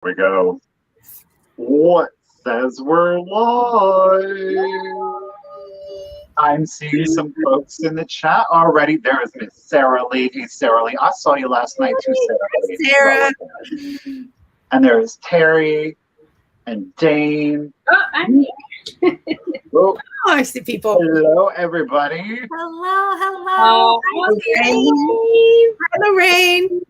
We go. What says we're live? I'm seeing some folks in the chat already. There is Miss Sarah Lee. Hey, Sarah Lee. I saw you last night too, Sarah Lee. Sarah. And there is Terry and Dane. Oh, I'm here. Oh, I see people. hello, everybody. Hello, hello. Hello, Rain.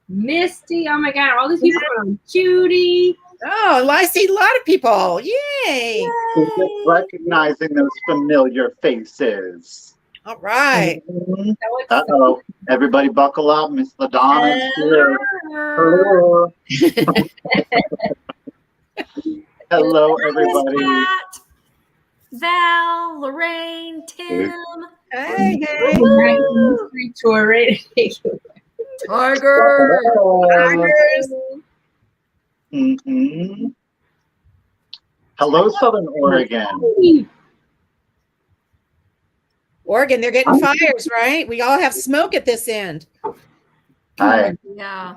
Misty. Oh my God, all these people from Judy. Oh, I see a lot of people. Yay. We're just recognizing those familiar faces. All right. Mhm. Uh-oh. Everybody buckle up. Miss LaDonna is here. Hello. Hello, everybody. Pat, Val, Lorraine, Tim. Hey, hey. Mystery tour, right? Tiger. Tigers. Mm-hmm. Hello, Southern Oregon. Oregon, they're getting fires, right? We all have smoke at this end. Hi. Yeah.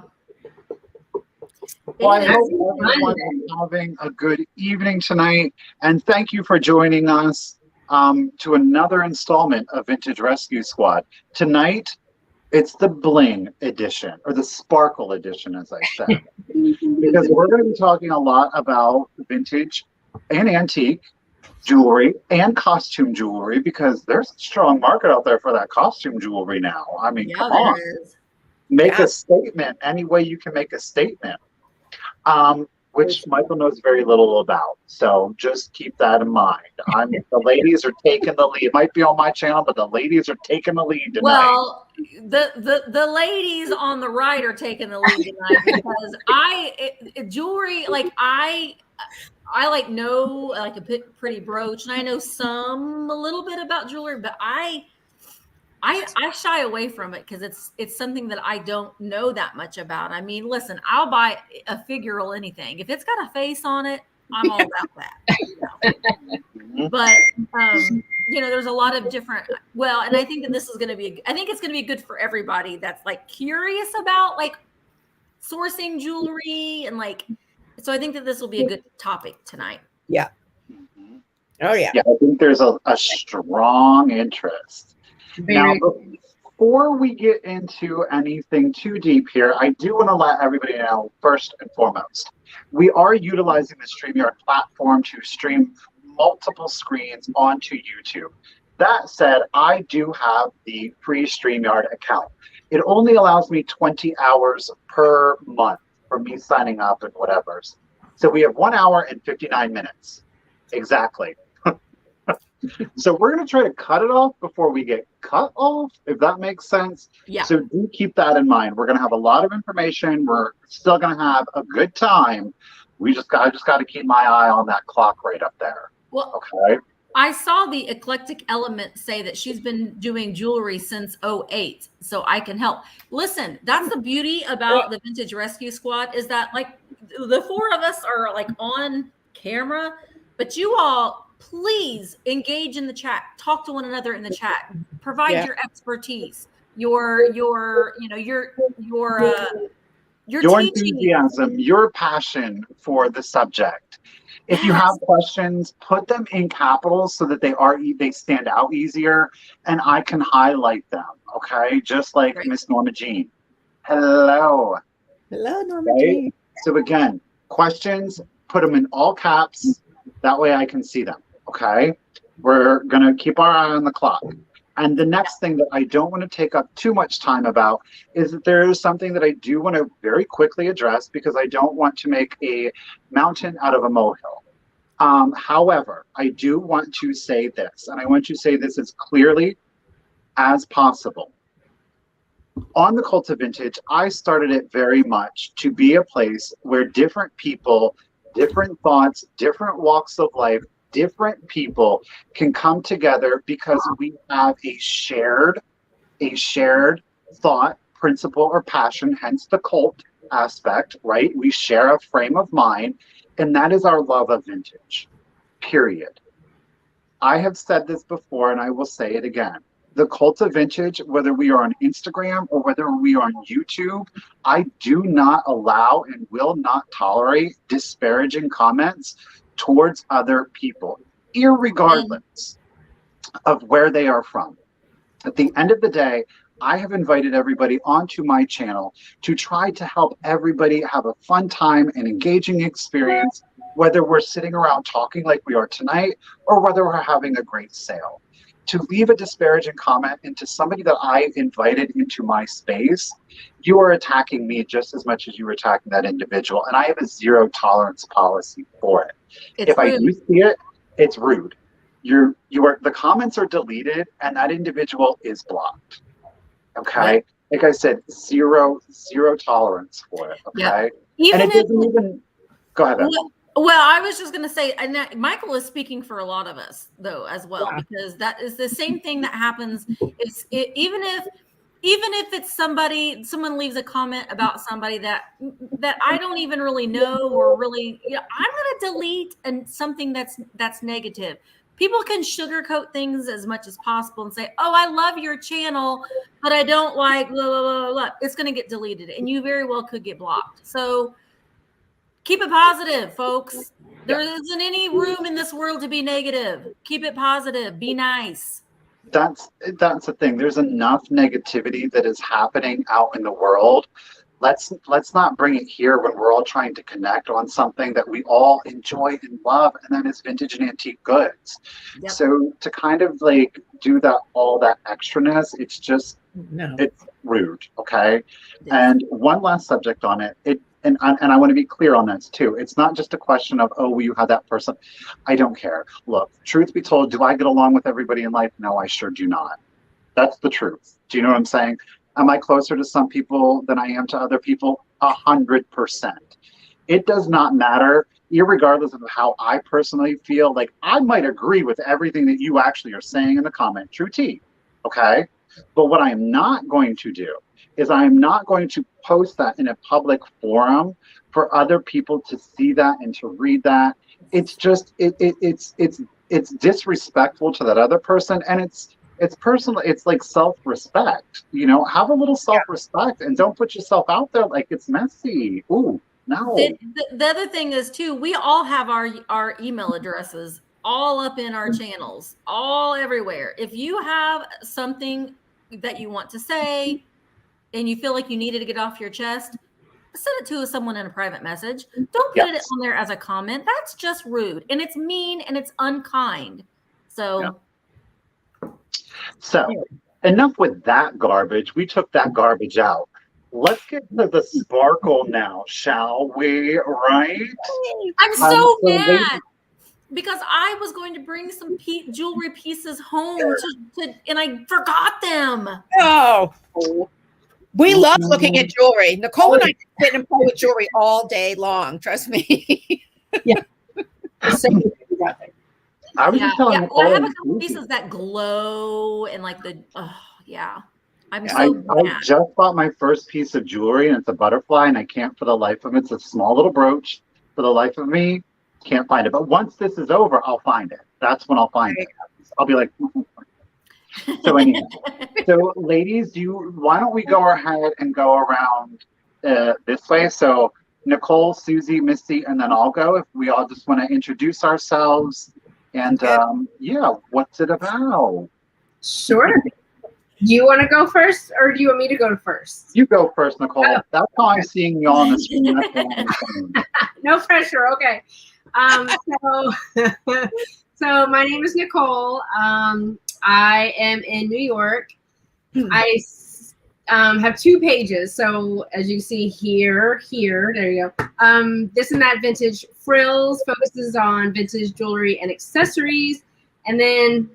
Well, I hope everyone is having a good evening tonight, and thank you for joining us to another installment of Vintage Rescue Squad. Tonight, it's the Bling edition, or the Sparkle edition, as I said, because we're going to be talking a lot about vintage and antique jewelry and costume jewelry, because there's a strong market out there for that costume jewelry now. I mean, come on. Make a statement any way you can make a statement. Which Michael knows very little about. So just keep that in mind. The ladies are taking the lead. It might be on my channel, but the ladies are taking the lead tonight. Well, the ladies on the right are taking the lead tonight because jewelry, like I like know like a pretty brooch, and I know a little bit about jewelry, but I shy away from it because it's something that I don't know that much about. I mean, listen, I'll buy a figural anything. If it's got a face on it, I'm all about that. But there's a lot of different. Well, and I think that this is going to be. I think it's going to be good for everybody that's like curious about like sourcing jewelry and like. So I think that this will be a good topic tonight. Yeah. Oh yeah. Yeah, I think there's a strong interest. Now, before we get into anything too deep here, I do want to let everybody know, first and foremost, we are utilizing the StreamYard platform to stream multiple screens onto YouTube. That said, I do have the free StreamYard account. It only allows me 20 hours per month for me signing up and whatever. So we have 1 hour and 59 minutes. Exactly. So we're going to try to cut it off before we get cut off, if that makes sense. Yeah. So do keep that in mind. We're going to have a lot of information. We're still going to have a good time. I just got to keep my eye on that clock right up there. Well, okay. I saw the Eclectic Element say that she's been doing jewelry since 2008, so I can help. Listen, that's the beauty about the Vintage Rescue Squad is that like the four of us are like on camera, but you all please engage in the chat, talk to one another in the chat, provide your expertise, your enthusiasm, your passion for the subject. If you have questions, put them in capitals so that they stand out easier and I can highlight them. Okay. Just like Miss Norma Jean. Hello. Hello, Norma Jean. So again, questions, put them in all caps. That way I can see them. Okay. We're going to keep our eye on the clock. And the next thing that I don't want to take up too much time about is that there is something that I do want to very quickly address because I don't want to make a mountain out of a molehill. However, I do want to say this, and I want to say this as clearly as possible. On the Cult of Vintage, I started it very much to be a place where different people, different thoughts, different walks of life, different people can come together because we have a shared thought, principle, or passion, hence the cult aspect, right? We share a frame of mind, and that is our love of vintage, period. I have said this before, and I will say it again. the Cult of Vintage, whether we are on Instagram or whether we are on YouTube, I do not allow and will not tolerate disparaging comments towards other people, irregardless of where they are from. At the end of the day, I have invited everybody onto my channel to try to help everybody have a fun time and engaging experience, whether we're sitting around talking like we are tonight or whether we're having a great sale. To leave a disparaging comment into somebody that I invited into my space, you are attacking me just as much as you were attacking that individual. And I have a zero tolerance policy for it. If I do see it, it's rude. The comments are deleted and that individual is blocked. Okay. Like I said, zero tolerance for it. Okay. Yeah. And it doesn't even go ahead. Well, I was just going to say, and Michael is speaking for a lot of us though, as well, because that is the same thing that happens. Even if it's someone leaves a comment about somebody that I don't even really know or really, I'm going to delete something that's negative. People can sugarcoat things as much as possible and say, oh, I love your channel, but I don't like blah, blah, blah, blah. It's going to get deleted and you very well could get blocked. So keep it positive, folks. There isn't any room in this world to be negative. Keep it positive. Be nice. That's the thing. There's enough negativity that is happening out in the world. Let's not bring it here when we're all trying to connect on something that we all enjoy and love, and that is vintage and antique goods. Yep. So to kind of like do all that extraness, it's just it's rude. Okay. And one last subject on it. And I want to be clear on this too. It's not just a question of, oh, you had that person. I don't care. Look, truth be told, do I get along with everybody in life? No, I sure do not. That's the truth. Do you know what I'm saying? Am I closer to some people than I am to other people? 100%. It does not matter, irregardless of how I personally feel. Like, I might agree with everything that you actually are saying in the comment. True tea. Okay? But what I am not going to do is I am not going to post that in a public forum for other people to see that and to read that. It's just it's disrespectful to that other person, and it's personal. It's like self-respect. Have a little self-respect and don't put yourself out there like it's messy. Ooh, no. The other thing is too, we all have our email addresses all up in our channels, all everywhere. If you have something that you want to say and you feel like you needed to get off your chest, send it to someone in a private message. Don't put it on there as a comment. That's just rude and it's mean and it's unkind. So enough with that garbage. We took that garbage out. Let's get to the Sparkle now, shall we? Right? I'm so mad because I was going to bring some jewelry pieces home and I forgot them. Oh, we love looking at jewelry. Nicole and I sit and play with jewelry all day long. Trust me. Yeah. I was just telling Nicole, I have a couple pieces that glow and like I'm so I just bought my first piece of jewelry and it's a butterfly and I can't for the life of me. It's a small little brooch. For the life of me, can't find it. But once this is over, I'll find it. That's when I'll find it. I'll be like, so anyway. So ladies, why don't we go ahead and go around this way? So Nicole, Susie, Misty, and then I'll go if we all just want to introduce ourselves. And what's it about? Sure. Do you want to go first or do you want me to go first? You go first, Nicole. Oh. That's how I'm seeing you on the screen. No pressure. Okay. So my name is Nicole. I am in New York. I have 2 pages. So as you see here, there you go. This and That Vintage Frills focuses on vintage jewelry and accessories. And then,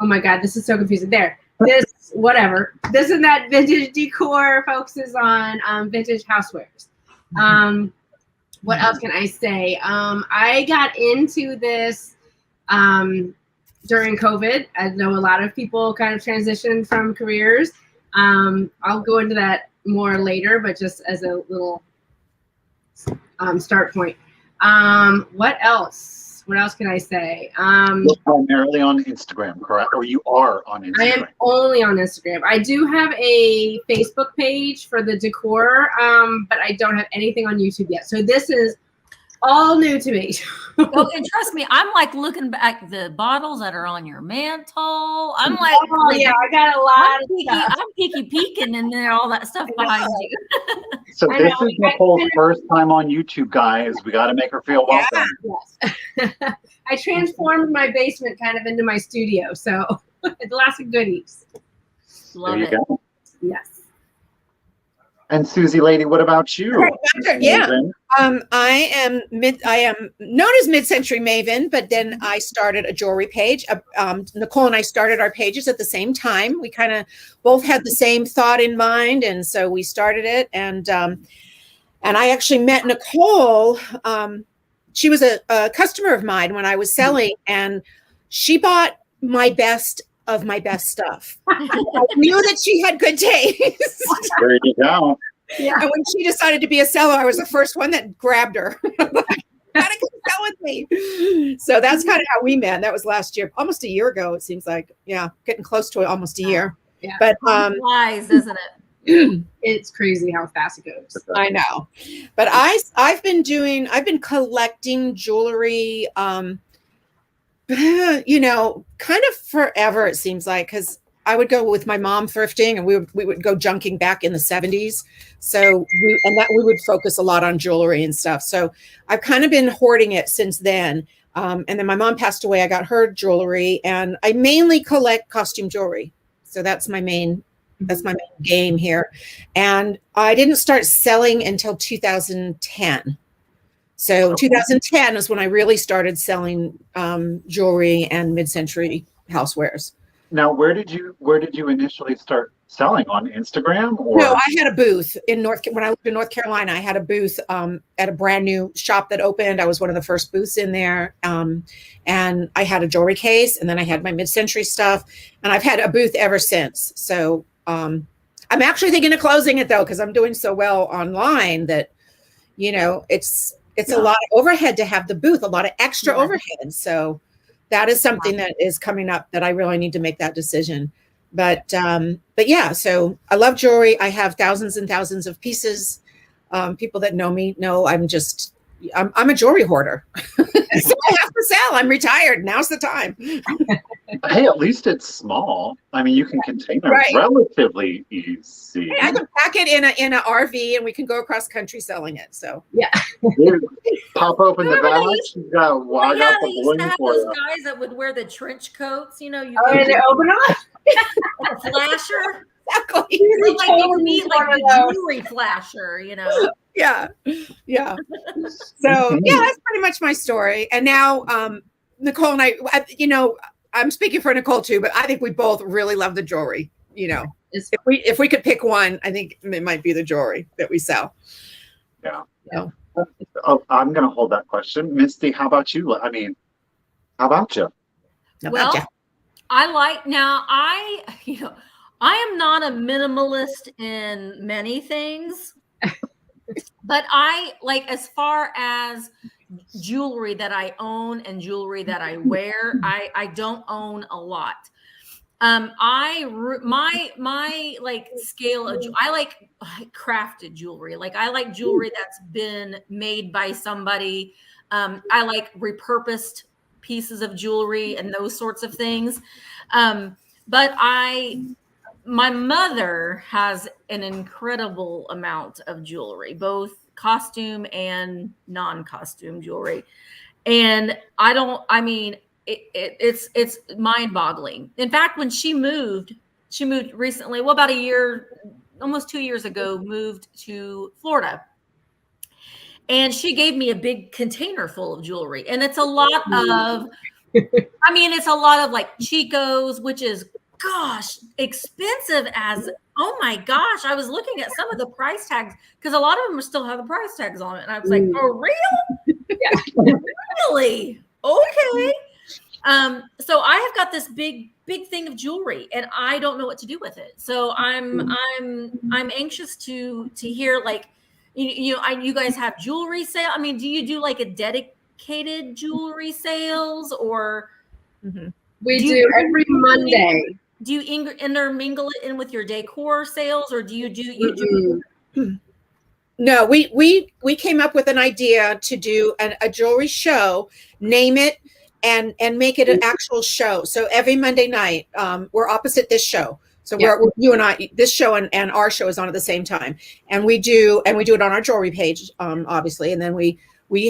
oh my God, this is so confusing. This and That Vintage Decor focuses on vintage housewares. What else can I say? I got into this during COVID. I know a lot of people kind of transitioned from careers. I'll go into that more later, but just as a little start point. What else? What else can I say? You're primarily on Instagram, correct? Or you are on I am Instagram? only on Instagram. I do have a Facebook page for the decor, but I don't have anything on YouTube yet. So this is all new to me. Oh, and trust me, I'm like looking back the bottles that are on your mantle. I'm like, Oh yeah, I got a lot of stuff. I'm peeky peeking and then all that stuff behind you. So I this know, is Nicole's first time on YouTube, guys. We got to make her feel welcome. Yes. I transformed my basement kind of into my studio, so it's lots of goodies. Love There you it. go. Yes. And Susie Lady, what about you? Yeah. Maven? I am known as Mid-Century Maven, but then I started a jewelry page. Nicole and I started our pages at the same time. We kind of both had the same thought in mind, and so we started it. And I actually met Nicole. She was a customer of mine when I was selling, and she bought my best of my best stuff. I knew that she had good taste. There you go. Yeah. And when she decided to be a seller, I was the first one that grabbed her. Gotta come sell with me. So that's kind of how we met. That was last year, almost a year ago. It seems like, yeah, getting close to almost a year. Yeah. But Flies, isn't it? It's crazy how fast it goes. I know. But I've been collecting jewelry. Kind of forever, it seems like, because I would go with my mom thrifting and we would go junking back in the 70s. So we would focus a lot on jewelry and stuff. So I've kind of been hoarding it since then. And then my mom passed away. I got her jewelry, and I mainly collect costume jewelry. So that's my main game here. And I didn't start selling until 2010. So 2010 is when I really started selling jewelry and mid-century housewares. Now, where did you initially start selling, on Instagram? Or No, I had a booth when I lived in North Carolina. I had a booth at a brand new shop that opened. I was one of the first booths in there. And I had a jewelry case, and then I had my mid-century stuff, and I've had a booth ever since. So I'm actually thinking of closing it though, because I'm doing so well online that, it's a lot of overhead to have the booth, a lot of extra overhead. So that is something that is coming up that I really need to make that decision. But yeah, so I love jewelry. I have thousands and thousands of pieces. People that know me know I'm a jewelry hoarder. So I have to sell. I'm retired. Now's the time. hey, at least it's small. I mean, you can contain it Right. relatively easy. I can pack it in a RV, and we can go across country selling it. So Dude, pop open the Remember bag. they used- You got, well, I yeah, got they the used to bling have for those you. guys that would wear the trench coats. You Oh, could and they open up? like a flasher. exactly. Like you totally need need like one of the those. jewelry flasher, Yeah. So yeah, that's pretty much my story. And now Nicole and I, I'm speaking for Nicole too, but I think we both really love the jewelry. It's If we could pick one, I think it might be the jewelry that we sell. Yeah. Yeah. Oh, I'm going to hold that question. Misty, how about you? I mean, how about you? How Well, about ya? I am not a minimalist in many things, but I like, as far as jewelry that I own and jewelry that I wear, I don't own a lot. My like scale of, I like crafted jewelry. Like I like jewelry that's been made by somebody. I like repurposed pieces of jewelry and those sorts of things. But my mother has an incredible amount of jewelry, both costume and non-costume jewelry. And it's mind-boggling. In fact, when she moved recently, well, about a year, almost 2 years ago, moved to Florida. And she gave me a big container full of jewelry. And it's a lot of, it's a lot of like Chico's, which is, gosh, expensive as, oh my gosh. I was looking at some of the price tags because a lot of them still have the price tags on it. And I was like, for real? Really? Okay. So I have got this big thing of jewelry, and I don't know what to do with it. So I'm anxious to hear, like, you guys have jewelry sale. I mean, do you do like a dedicated jewelry sales, or We do every Monday. do you intermingle it in with your decor sales, or do you do No, we came up with an idea to do a jewelry show, name it, and make it an actual show. So every Monday night, we're opposite this show. So we're you and I, this show and our show is on at the same time, and we do it on our jewelry page, obviously, and then we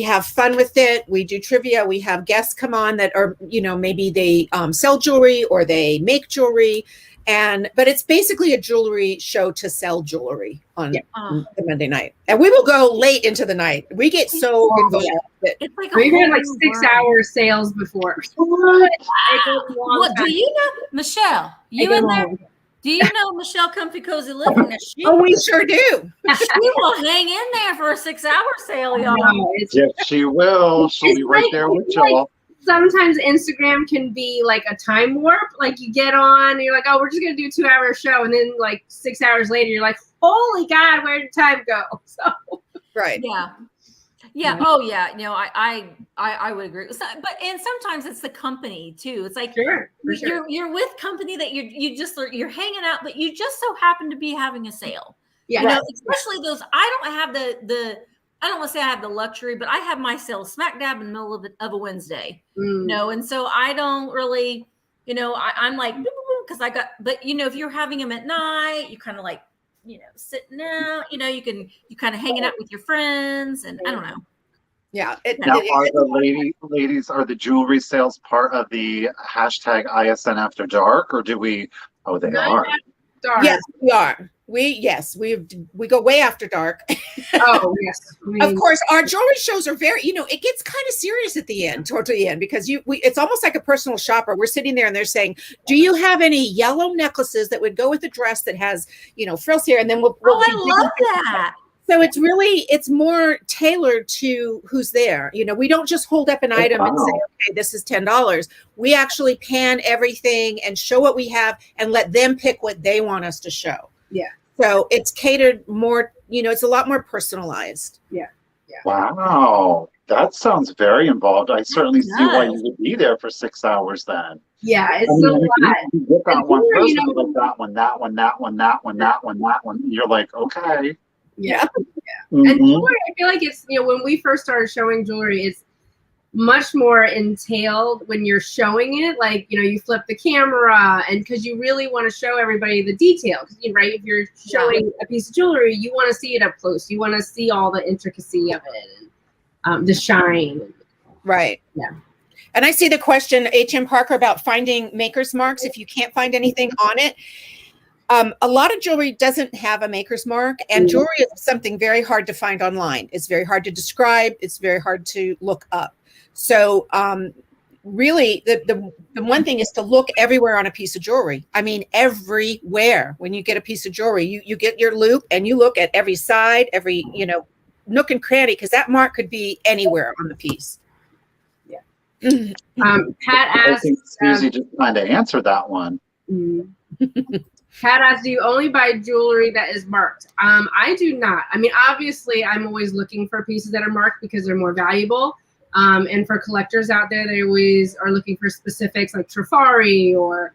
have fun with it. We do trivia. We have guests come on that are, maybe they sell jewelry or they make jewelry. But it's basically a jewelry show to sell jewelry on the Monday night. And we will go late into the night. We get so involved. It's like we had like 6-hour sales before. What do you know, Michelle? You in there? Do you know Michelle Comfy Cozy Living? We sure do. She will hang in there for a 6-hour sale, y'all. Yes, she will. She'll be right there with y'all. Sometimes Instagram can be like a time warp. Like you get on, and you're like, oh, we're just gonna do a 2-hour show, and then like 6 hours later, you're like, holy God, where did time go? So right, yeah. Oh yeah, I would agree. And sometimes it's the company too. It's like you're with company that you're hanging out, but you just so happen to be having a sale. Yeah, especially those. I don't have I don't want to say I have the luxury, but I have my sale smack dab in the middle of a Wednesday, and so I don't really, I'm like, because I got, but if you're having them at night, you kind of like, sitting out, you kind of hanging out with your friends, and I don't know. Yeah. Now, are the ladies, are the jewelry sales part of the hashtag ISN After Dark, or do we? Oh, they are. Dark. Yes, we are. We go way after dark. Oh yes, of course. Our jewelry shows are very, it gets kind of serious at the end, towards the end, because it's almost like a personal shopper. We're sitting there and they're saying, "Do you have any yellow necklaces that would go with the dress that has, frills here?" And then we'll I love that. So it's more tailored to who's there. We don't just hold up an item and say, okay, this is $10. We actually pan everything and show what we have and let them pick what they want us to show. Yeah. So it's catered more, it's a lot more personalized. Yeah. Wow. That sounds very involved. I certainly see why you would be there for 6 hours then. Yeah, it's a lot. You look at one person, like that one, that one, that one, that one, that one, that one. You're like, okay. Yeah. And jewelry, I feel like it's, when we first started showing jewelry, it's much more entailed when you're showing it. Like, you flip the camera, and because you really want to show everybody the details, right? If you're showing a piece of jewelry, you want to see it up close. You want to see all the intricacy of it and the shine. Right. Yeah. And I see the question, H.M. Parker, about finding maker's marks if you can't find anything on it. A lot of jewelry doesn't have a maker's mark, and jewelry is something very hard to find online. It's very hard to describe. It's very hard to look up. So really, the one thing is to look everywhere on a piece of jewelry. I mean, everywhere. When you get a piece of jewelry, you get your loop and you look at every side, every, nook and cranny, because that mark could be anywhere on the piece. Yeah. Pat asked. I think Suzie just kind of answered that one. Pat asked, do you only buy jewelry that is marked? I do not. I mean, obviously, I'm always looking for pieces that are marked because they're more valuable. And for collectors out there, they always are looking for specifics like Trifari or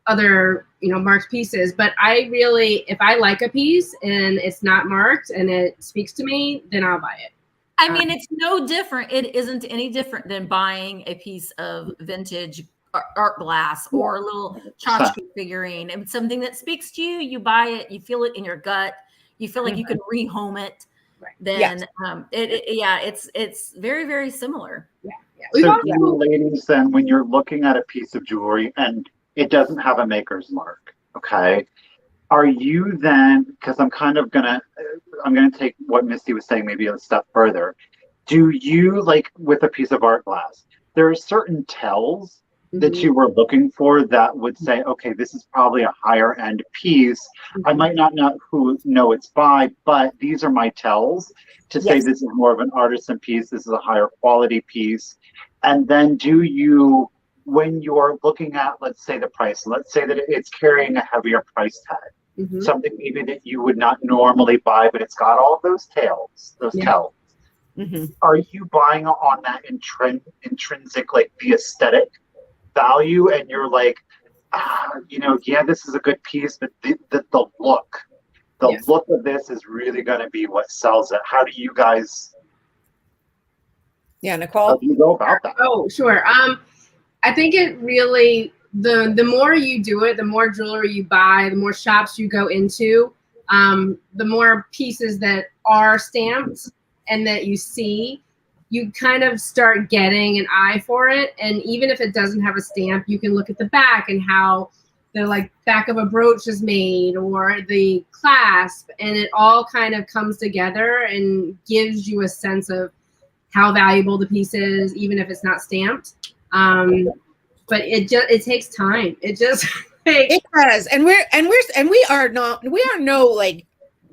other, marked pieces. But I really, if I like a piece and it's not marked and it speaks to me, then I'll buy it. I mean, it's no different. It isn't any different than buying a piece of vintage art glass or a little tchotchke figurine. And something that speaks to you, you buy it, you feel it in your gut, you feel like you can rehome it. Right. Then it's very, very similar. Yeah. So you ladies, then when you're looking at a piece of jewelry and it doesn't have a maker's mark, okay, are you then, because I'm gonna take what Misty was saying maybe a step further. Do you, like with a piece of art glass, there are certain tells that you were looking for that would say, okay, this is probably a higher end piece. I might not know it's by, but these are my tells to say this is more of an artisan piece. This is a higher quality piece. And then do you, when you're looking at, let's say the price, let's say that it's carrying a heavier price tag, something maybe that you would not normally buy, but it's got all of those tells. Are you buying on that intrinsic, like the aesthetic value, and you're like, yeah, this is a good piece, but the look, look of this is really going to be what sells it. How do you guys? Yeah, Nicole. How do you go about that? Oh, sure. I think it really the more you do it, the more jewelry you buy, the more shops you go into, the more pieces that are stamped and that you see, you kind of start getting an eye for it. And even if it doesn't have a stamp, you can look at the back and how the like back of a brooch is made, or the clasp, and it all kind of comes together and gives you a sense of how valuable the piece is, even if it's not stamped. But it takes time. It just it does, and we are no like,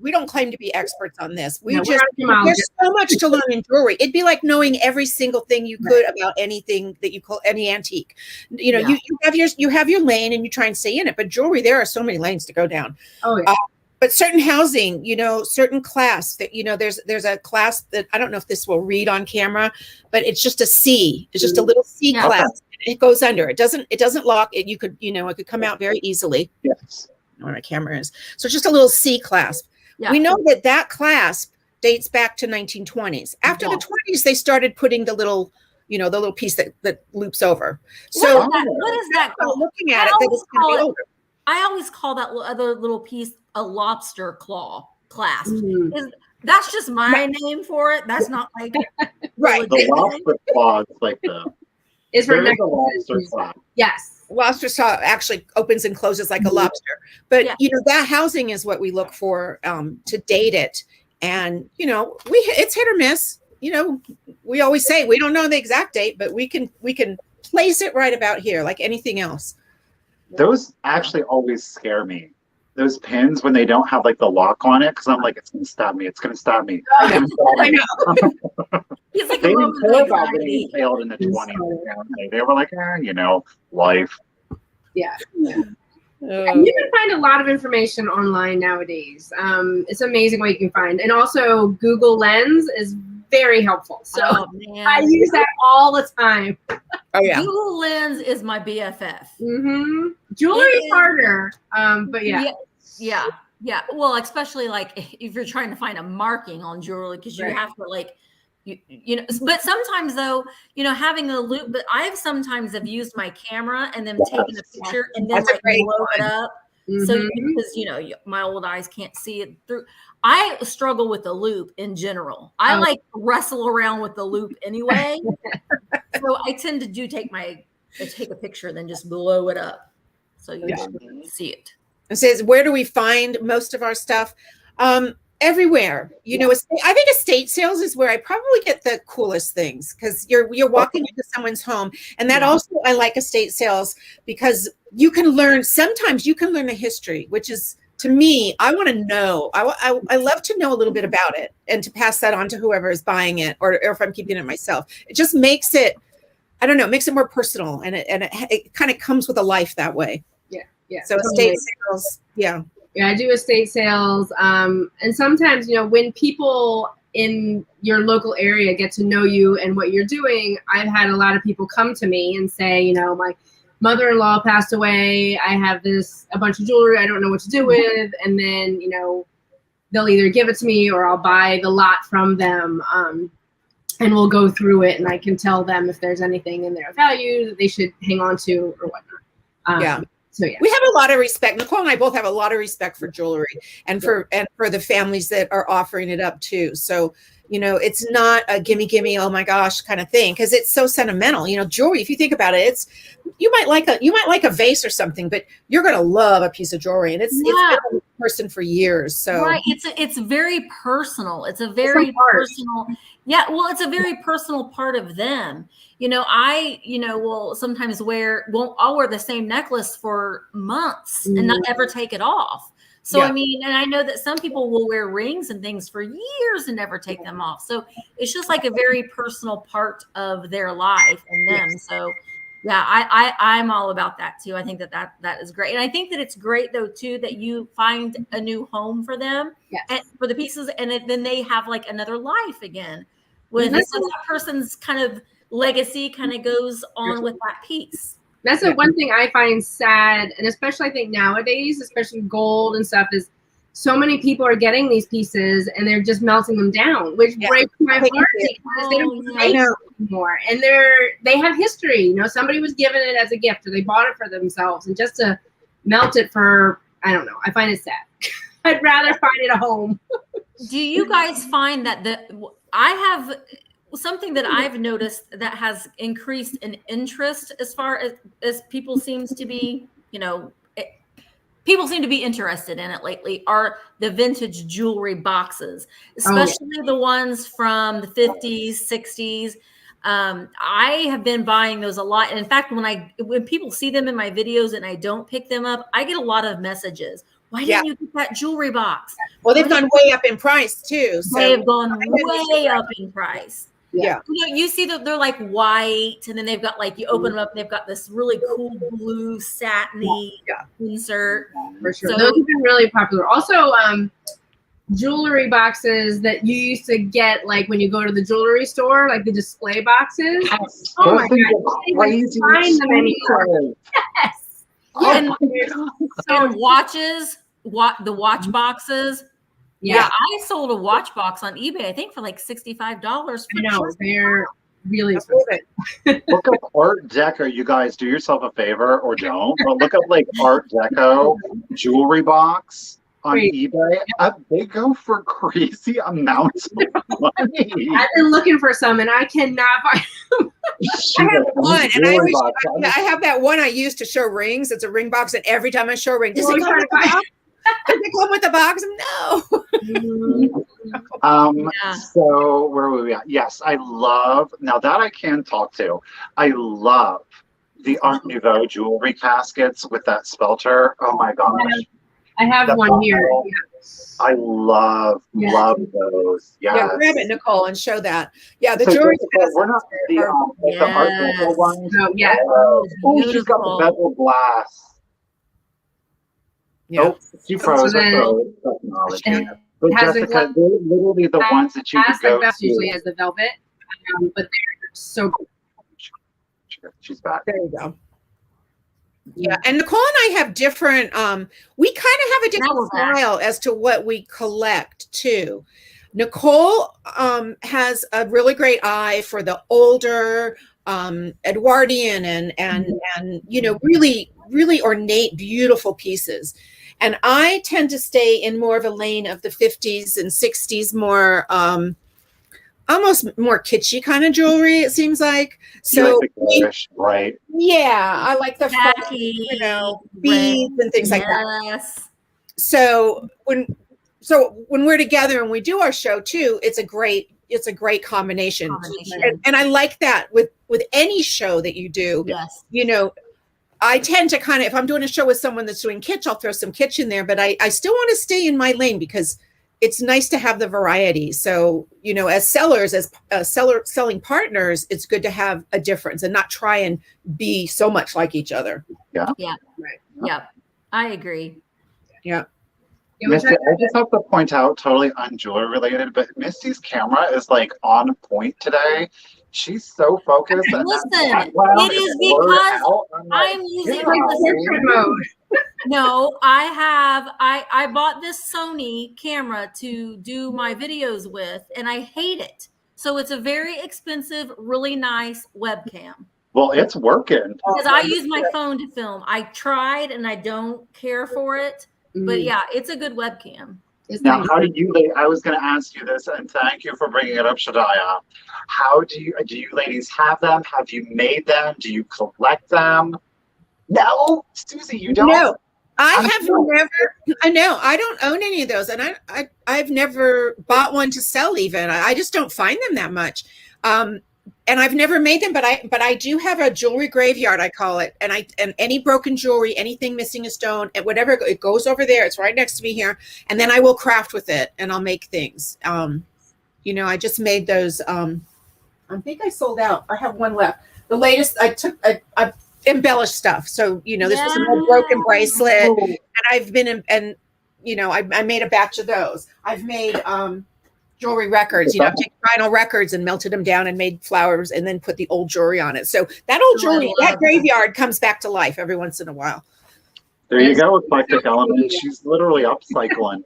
we don't claim to be experts on this. There's so much to learn in jewelry. It'd be like knowing every single thing you could about anything that you call any antique. You have your lane and you try and stay in it. But jewelry, there are so many lanes to go down. Oh yeah. But certain housing, certain clasp that, there's a clasp that I don't know if this will read on camera, but it's just a C. It's just a little C clasp. It goes under. It doesn't lock. It could come out very easily. Yes. I don't know where my camera is. So it's just a little C clasp. Yeah. We know that clasp dates back to 1920s. After the 20s, they started putting the little piece that loops over. So what is that called? Looking at it, I always call that other little piece a lobster claw clasp. That's just my name for it. That's not like right. The lobster claw is like is for the lobster claw. Yes. Lobster claw actually opens and closes like a lobster, but that housing is what we look for to date it, and it's hit or miss. We always say we don't know the exact date, but we can place it right about here, like anything else. Those actually always scare me. Those pins when they don't have like the lock on it, because I'm like, it's gonna stab me. It's gonna stab me. I know. He's like they didn't care about getting impaled in the 20s. They were like, life. Yeah. And you can find a lot of information online nowadays. It's amazing what you can find. And also Google Lens is very helpful. So I use that all the time. Oh yeah. Google Lens is my BFF. Jewelry is harder. But yeah. Yeah. Well, especially like if you're trying to find a marking on jewelry, because you have to like, but sometimes though, having a loop, but I've sometimes used my camera and then taken a picture and then blow it up. So because my old eyes can't see it through. I struggle with the loop in general. I like wrestle around with the loop anyway. So I tend to take a picture and then just blow it up so you can see it. It says, where do we find most of our stuff? Everywhere. I think estate sales is where I probably get the coolest things, because you're walking into someone's home, and that also I like estate sales because sometimes you can learn the history, which is, to me, I want to know. I love to know a little bit about it and to pass that on to whoever is buying it, or if I'm keeping it myself. It just makes it, I don't know, makes it more personal, and it kind of comes with a life that way. Yeah. So estate sales, yeah, I do estate sales, and sometimes when people in your local area get to know you and what you're doing, I've had a lot of people come to me and say, my mother-in-law passed away. I have a bunch of jewelry I don't know what to do with. And then, they'll either give it to me or I'll buy the lot from them. And we'll go through it and I can tell them if there's anything in their value that they should hang on to or whatnot. So yeah, we have a lot of respect. Nicole and I both have a lot of respect for jewelry and for the families that are offering it up too. So, it's not a gimme, oh my gosh kind of thing, because it's so sentimental. Jewelry, if you think about it, you might like a vase or something, but you're going to love a piece of jewelry, and it's been a person for years. So it's very personal. It's a very personal. Yeah, well, it's a very personal part of them. I will sometimes I'll wear the same necklace for months and not ever take it off. So, I mean, and I know that some people will wear rings and things for years and never take them off. So it's just like a very personal part of their life and them. So yeah, I'm all about that too. I think that is great. And I think that it's great though, too, that you find a new home for them and for the pieces, and then they have like another life again. with so that person's kind of legacy kind of goes on with that piece. That's the one thing I find sad, and especially I think nowadays, especially gold and stuff, is so many people are getting these pieces and they're just melting them down, which breaks my heart because they don't make them anymore. And they have history. You know, somebody was given it as a gift or they bought it for themselves, and just to melt it for, I don't know, I find it sad. I'd rather find it a home. Do you guys find that I have something that I've noticed that has increased in interest as far as people seems to be, you know, people seem to be interested in it lately are the vintage jewelry boxes, especially the ones from the 50s, 60s. I have been buying those a lot. And in fact, when people see them in my videos and I don't pick them up, I get a lot of messages. Why didn't you get that jewelry box? Well, they've gone way up in price too. So they have gone way up in price. Yeah. You know, you see that they're like white, and then they've got like, you open them up and they've got this really cool blue satiny insert. For sure. So, those have been really popular. Also, jewelry boxes that you used to get like when you go to the jewelry store, like the display boxes. Yes. Oh my God. Crazy find them anymore. Yes. Yeah. And watches, the watch boxes. Yeah, I sold a watch box on eBay, I think for like $65. I know, they're really expensive. Look up Art Deco, you guys. Do yourself a favor or don't, but look up like Art Deco jewelry box on eBay. They go for crazy amounts of money. I've been looking for some and I cannot find them. I have one, and I have that one I used to show rings. It's a ring box, and every time I show a ring, does it come with the box? Does it come with the box? No. So where were we at? Yes, I love, now that I can talk to, I love the Art Nouveau jewelry caskets with that spelter. Oh my gosh. I have one here. I love those. Yes. Yeah, grab it, Nicole, and show that. Yeah, the so jewelry. We're not the Art Nouveau ones. Oh, yeah. Oh, she's got the bezel glass. Yeah. Oh, she froze technology. But Jessica, they're literally the ones that you could go to. Usually has the velvet, but they're so cool. She's back. There you go. Yeah, and Nicole and I have different, we kind of have a different style as to what we collect too. Nicole has a really great eye for the older Edwardian and you know, really ornate, beautiful pieces. And I tend to stay in more of a lane of the 50s and 60s, more almost more kitschy kind of jewelry, it seems like. So right. Yeah, I like the funky, you know, beads and things like that. So when we're together and we do our show too, it's a great combination. And I like that with any show that you do. Yes. You know, I tend to kind of, if I'm doing a show with someone that's doing kitsch, I'll throw some kitsch in there, but I still want to stay in my lane because it's nice to have the variety. So, you know, as sellers, as selling partners, it's good to have a difference and not try and be so much like each other. Yeah. Yeah. Right. Yeah. I agree. Yeah. Misty, I just have to point out, totally un-jewelry related, but Misty's camera is like on point today. She's so focused. Listen, it is because I'm using the mode. No, I bought this Sony camera to do my videos with, and I hate it. So it's a very expensive, really nice webcam. Well, it's working. Because I use my phone to film. I tried and I don't care for it. But yeah, it's a good webcam. Now, how do you, I was going to ask you this, and thank you for bringing it up, Shadiah. How do you ladies have them? Have you made them? Do you collect them? No, Susie, you don't? No, I have never, I know, I don't own any of those. And I've never bought one to sell even. I just don't find them that much. And I've never made them, but I do have a jewelry graveyard, I call it. And any broken jewelry, anything missing a stone, and whatever, it goes over there. It's right next to me here. And then I will craft with it and I'll make things. You know, I just made those. I think I sold out. I have one left. The latest I embellished stuff. So, you know, this was an old broken bracelet, and I've been and you know, I made a batch of those. I've made jewelry records, take vinyl records and melted them down and made flowers and then put the old jewelry on it. So that old jewelry, that graveyard comes back to life every once in a while. There you go, eclectic element. She's literally upcycling.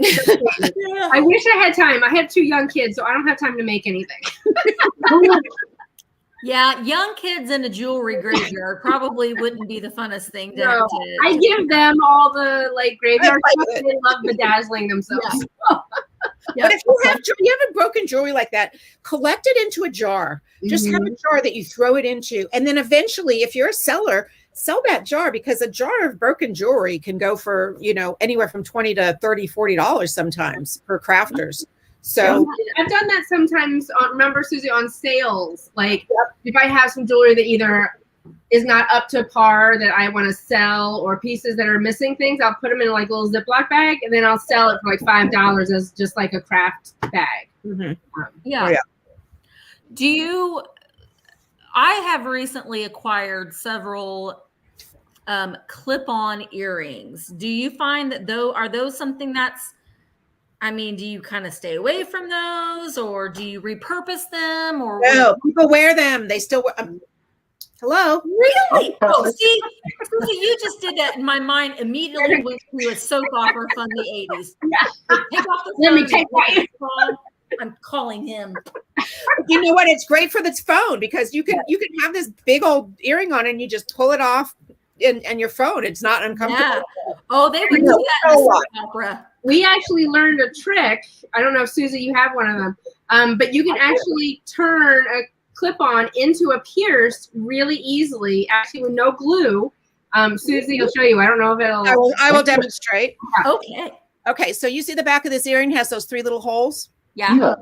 I wish I had time. I have 2 young kids, so I don't have time to make anything. Yeah, young kids in a jewelry graveyard probably wouldn't be the funnest thing to have to. I give them all the graveyard stuff. They love bedazzling themselves. But if you have a broken jewelry like that, collect it into a jar. Just have a jar that you throw it into. And then eventually, if you're a seller, sell that jar, because a jar of broken jewelry can go for, anywhere from $20 to $30, $40 sometimes for crafters. So I've done that sometimes. Remember, Susie, on sales, if I have some jewelry that either is not up to par that I want to sell, or pieces that are missing things, I'll put them in a little Ziploc bag, and then I'll sell it for $5 as just a craft bag. Yeah. I have recently acquired several clip-on earrings. Do you find that are those something that's, do you kind of stay away from those, or do you repurpose them? Or no, people wear them. They still wear. Hello? Really? Oh, see, you just did that, and my mind immediately went to a soap opera from the 80s. Take off the phone. Let me take my phone. I'm calling him. You know what? It's great for this phone, because you can have this big old earring on and you just pull it off and your phone. It's not uncomfortable. Yeah. Oh, they would do that in the soap opera. We actually learned a trick. I don't know if, Susie, you have one of them. But you can actually turn a clip-on into a pierce really easily, actually with no glue. Susie will show you. I don't know if it'll. I will demonstrate. Okay. So you see the back of this earring has those 3 little holes? Yeah.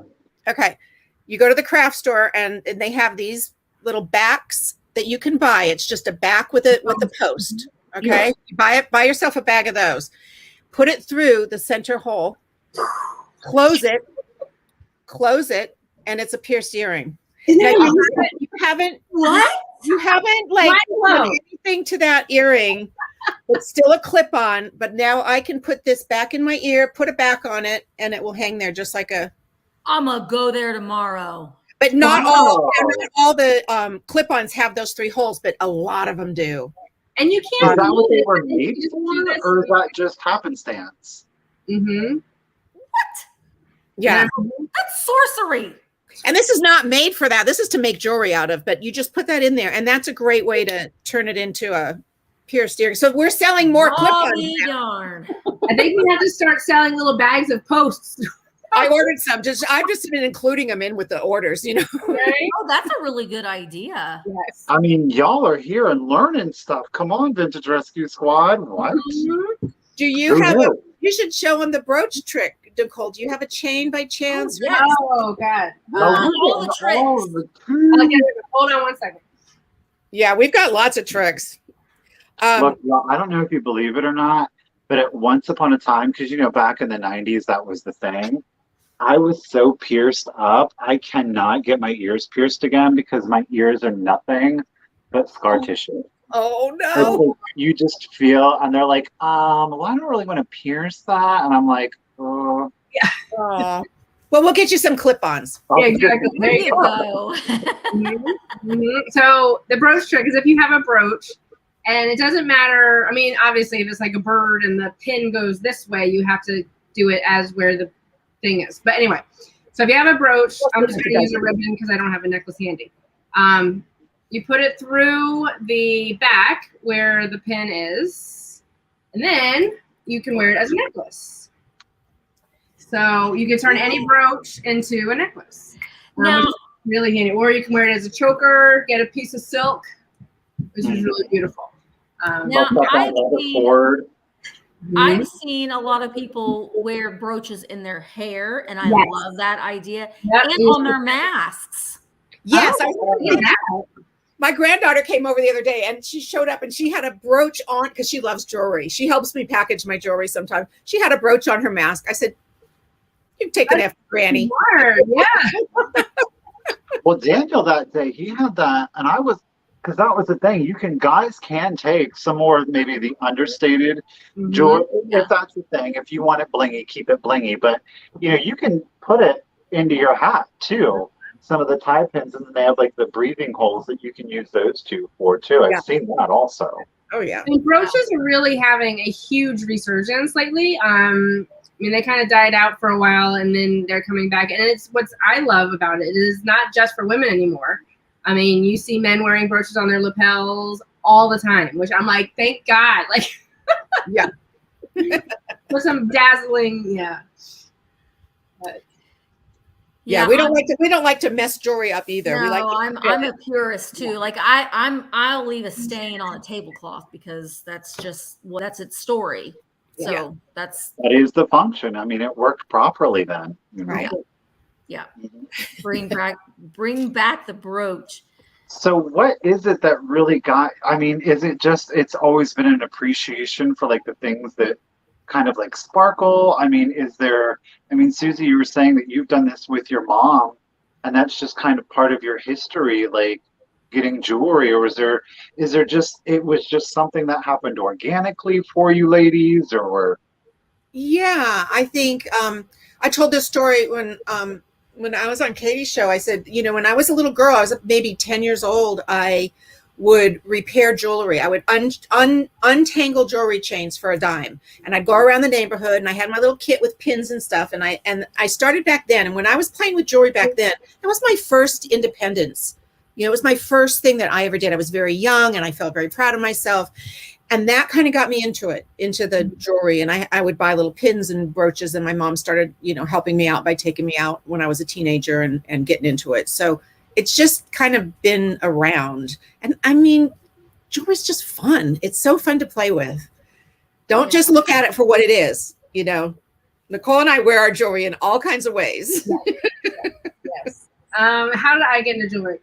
Okay. You go to the craft store and they have these little backs that you can buy. It's just a back with a post. Okay. You buy yourself a bag of those. Put it through the center hole, close it, and it's a pierced earring. Now, you haven't done anything to that earring. It's still a clip-on, but now I can put this back in my ear, put it back on it, and it will hang there just like a. I'm gonna go there tomorrow. But not all the clip-ons have those 3 holes, but a lot of them do. And you can't. Is that what they were made for, or is that just happenstance? What? Yeah. That's sorcery. And this is not made for that. This is to make jewelry out of, but you just put that in there, and that's a great way to turn it into a pierced earring. So we're selling more clip-ons. Darn. I think we have to start selling little bags of posts. I ordered some. I've just been including them in with the orders, Right? Oh, that's a really good idea. Yes. Y'all are here and learning stuff. Come on, Vintage Rescue Squad. What? Do you have you should show them the brooch trick, Nicole. Do you have a chain by chance? Yes. Oh, God. All the tricks. I'll get it. Hold on one second. Yeah, we've got lots of tricks. Look, I don't know if you believe it or not, but at once upon a time, because, back in the 90s, that was the thing. I was so pierced up. I cannot get my ears pierced again because my ears are nothing but scar tissue. Oh, no. You just feel, and they're like, well, I don't really want to pierce that. And I'm like, oh. Yeah. Well, we'll get you some clip-ons. Yeah, exactly. There you go. So the brooch trick is if you have a brooch, and it doesn't matter. Obviously, if it's like a bird and the pin goes this way, you have to do it as where the thing is. But anyway, so if you have a brooch, I'm just going to use a ribbon because I don't have a necklace handy. You put it through the back where the pin is, and then you can wear it as a necklace. So you can turn any brooch into a necklace. Now, really handy. Or you can wear it as a choker, get a piece of silk, which is really beautiful. Now, I've seen a lot of people wear brooches in their hair, and I love that idea. Yep. And on their masks. Yes, my granddaughter came over the other day, and she showed up, and she had a brooch on because she loves jewelry. She helps me package my jewelry sometimes. She had a brooch on her mask. I said, "You've taken after Granny." Yeah. Well, Daniel that day, he had that, and I was. Because that was the thing. Guys can take some more, maybe the understated jewelry, if that's the thing. If you want it blingy, keep it blingy. But, you can put it into your hat too. Some of the tie pins, and then they have like the breathing holes that you can use those two for too. Yeah. I've seen that also. Oh yeah. And brooches are really having a huge resurgence lately. I mean, they kind of died out for a while, and then they're coming back. And it's what I love about it. It is not just for women anymore. I mean, you see men wearing brooches on their lapels all the time, which I'm like, thank God. Like, Yeah. for some dazzling, yeah. But, Yeah, we don't like to mess jewelry up either. No, We like I'm a purist too. Like I'll leave a stain on a tablecloth because that's just that's its story. So Yeah. That is the function. I mean, it worked properly then. You know? Right. Yeah. Mhm. Bring back the brooch. So what is it that really got, I mean, is it just, it's always been an appreciation for like the things that kind of like sparkle? I mean, Suzzee, you were saying that you've done this with your mom and that's just kind of part of your history, like getting jewelry, or it was just something that happened organically for you ladies, or? Yeah, I think I told this story when I was on Katie's show. I said, when I was a little girl, I was maybe 10 years old, I would repair jewelry. I would untangle jewelry chains for a dime, and I'd go around the neighborhood, and I had my little kit with pins and stuff, and I started back then. And when I was playing with jewelry back then, that was my first independence. It was my first thing that I ever did. I was very young, and I felt very proud of myself. And that kind of got me into the jewelry. And I would buy little pins and brooches, and my mom started, helping me out by taking me out when I was a teenager and getting into it. So it's just kind of been around. And I mean, jewelry's just fun. It's so fun to play with. Don't just look at it for what it is. Nicole and I wear our jewelry in all kinds of ways. yes. How did I get into jewelry?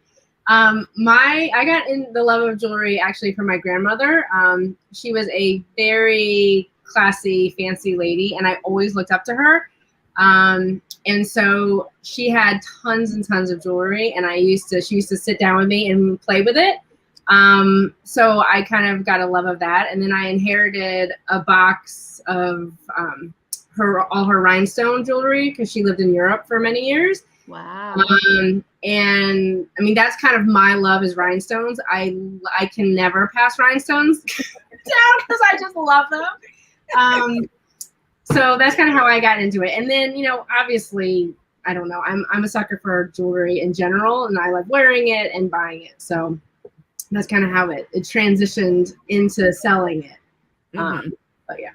I got in the love of jewelry actually from my grandmother. She was a very classy, fancy lady, and I always looked up to her. And so she had tons and tons of jewelry, and she used to sit down with me and play with it. So I kind of got a love of that. And then I inherited a box of, all her rhinestone jewelry because she lived in Europe for many years. Wow. And I mean, that's kind of my love is rhinestones. I can never pass rhinestones down because I just love them. So that's kind of how I got into it. And then, obviously, I don't know, I'm a sucker for jewelry in general, and I like wearing it and buying it. So that's kind of how it transitioned into selling it. But yeah.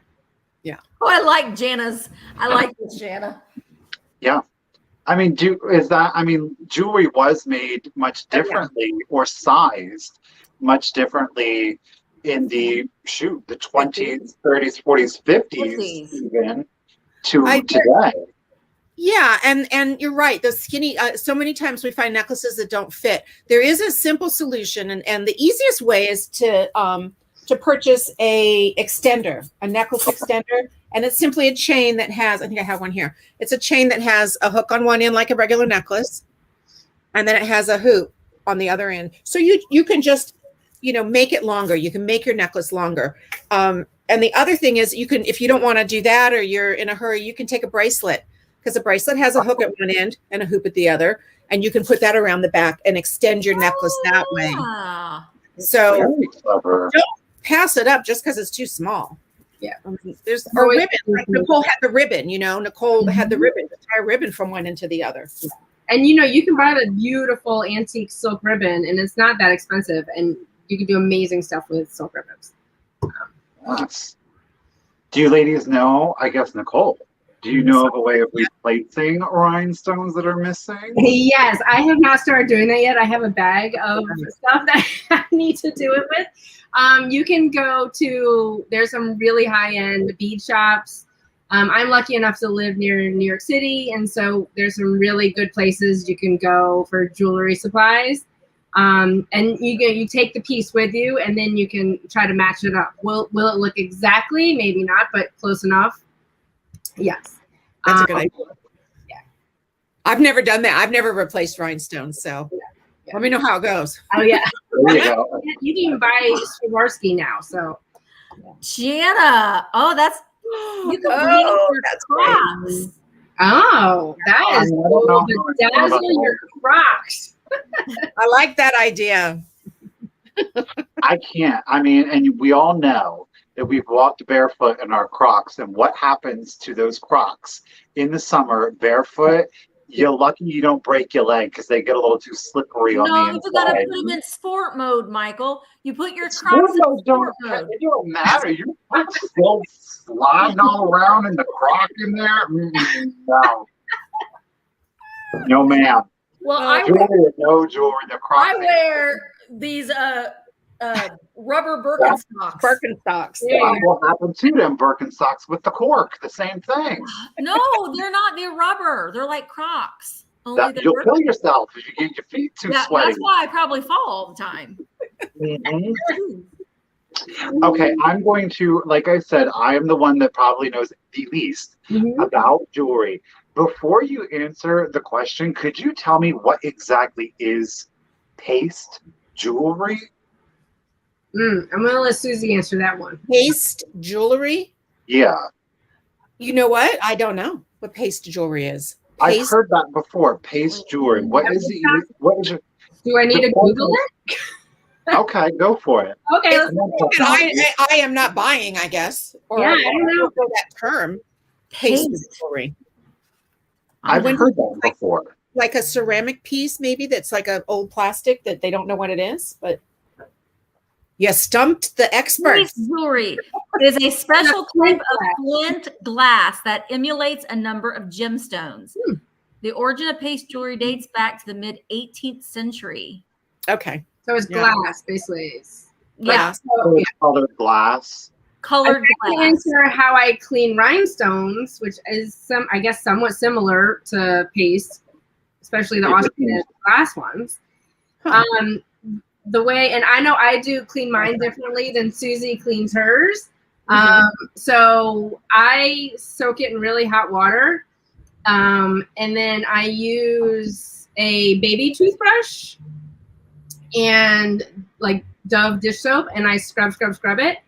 Yeah. Oh, I like this, Jana. Yeah. I mean, jewelry was made much differently or sized much differently in the 20s, 30s, 40s, 50s, even to today. Yeah, and you're right. The skinny, so many times we find necklaces that don't fit. There is a simple solution, and the easiest way is to purchase a necklace extender. And it's simply a chain that has, I think I have one here. It's a chain that has a hook on one end like a regular necklace. And then it has a hoop on the other end. So you can just, make it longer. You can make your necklace longer. And the other thing is if you don't want to do that, or you're in a hurry, you can take a bracelet, because a bracelet has a hook at one end and a hoop at the other. And you can put that around the back and extend your necklace that way. So don't pass it up just because it's too small. Yeah. There's a ribbon. Like Nicole had the ribbon, Nicole had the ribbon, the entire ribbon from one end to the other. And you can buy the beautiful antique silk ribbon, and it's not that expensive, and you can do amazing stuff with silk ribbons. Yes. Do you ladies know, I guess, Nicole, do you know of a way of replacing rhinestones that are missing? Yes, I have not started doing that yet. I have a bag of stuff that I need to do it with. You can go there's some really high-end bead shops. I'm lucky enough to live near New York City, and so there's some really good places you can go for jewelry supplies. And you take the piece with you, and then you can try to match it up. Will it look exactly? Maybe not, but close enough. Yes. That's a good idea. Yeah. I've never done that. I've never replaced rhinestones, so let me know how it goes. Oh yeah. There you go. You can even buy Swarovski now. So, Jana, you can that's class. Oh, that is I don't cool. know The how much more about dazzle your Crocs. I like that idea. I can't. I mean, and we all know that we've walked barefoot in our Crocs, and what happens to those Crocs in the summer barefoot? You're lucky you don't break your leg because they get a little too slippery on the No, inside. you gotta put them in sport mode, Michael. You put your Sport Crocs in mode sport mode. it don't matter. You're still sliding all around in the Croc in there. No, no, ma'am. Well, Oh, I Jewelry or no jewelry, the Croc. I wear these rubber Birkenstocks. Birkenstocks. What will happen to them Birkenstocks with the cork? The same thing. No, they're not. They're rubber. They're like Crocs. Only they're You'll kill yourself if you get your feet too sweaty. That's why I probably fall all the time. Mhm. Okay, I'm going to, like I said, I am the one that probably knows the least about jewelry. Before you answer the question, could you tell me what exactly is paste jewelry? I'm gonna let Susie answer that one. Paste jewelry? Yeah, You know what? I don't know what paste jewelry is. I've Paste. heard that before. Paste jewelry. What is it? What is it? Do I need to Google it? Okay, go for it. Okay, let's I am not buying, I guess. Or Yeah, I don't know. that term. Paste Paste. jewelry. I've When- heard that before. Like a ceramic piece, maybe that's like an old plastic that they don't know what it is, but you stumped the experts. Paste jewelry is a special type of flint glass that emulates a number of gemstones. The origin of paste jewelry dates back to the mid 18th century. Okay. So it's Yeah. glass, basically. Yeah, So it's colored glass. colored I can glass. answer how I clean rhinestones, which is I guess somewhat similar to paste, especially the Austrian glass ones. Huh. The way, and I know I do clean mine differently than Susie cleans hers. So I soak it in really hot water, and then I use a baby toothbrush and like Dove dish soap, and I scrub it.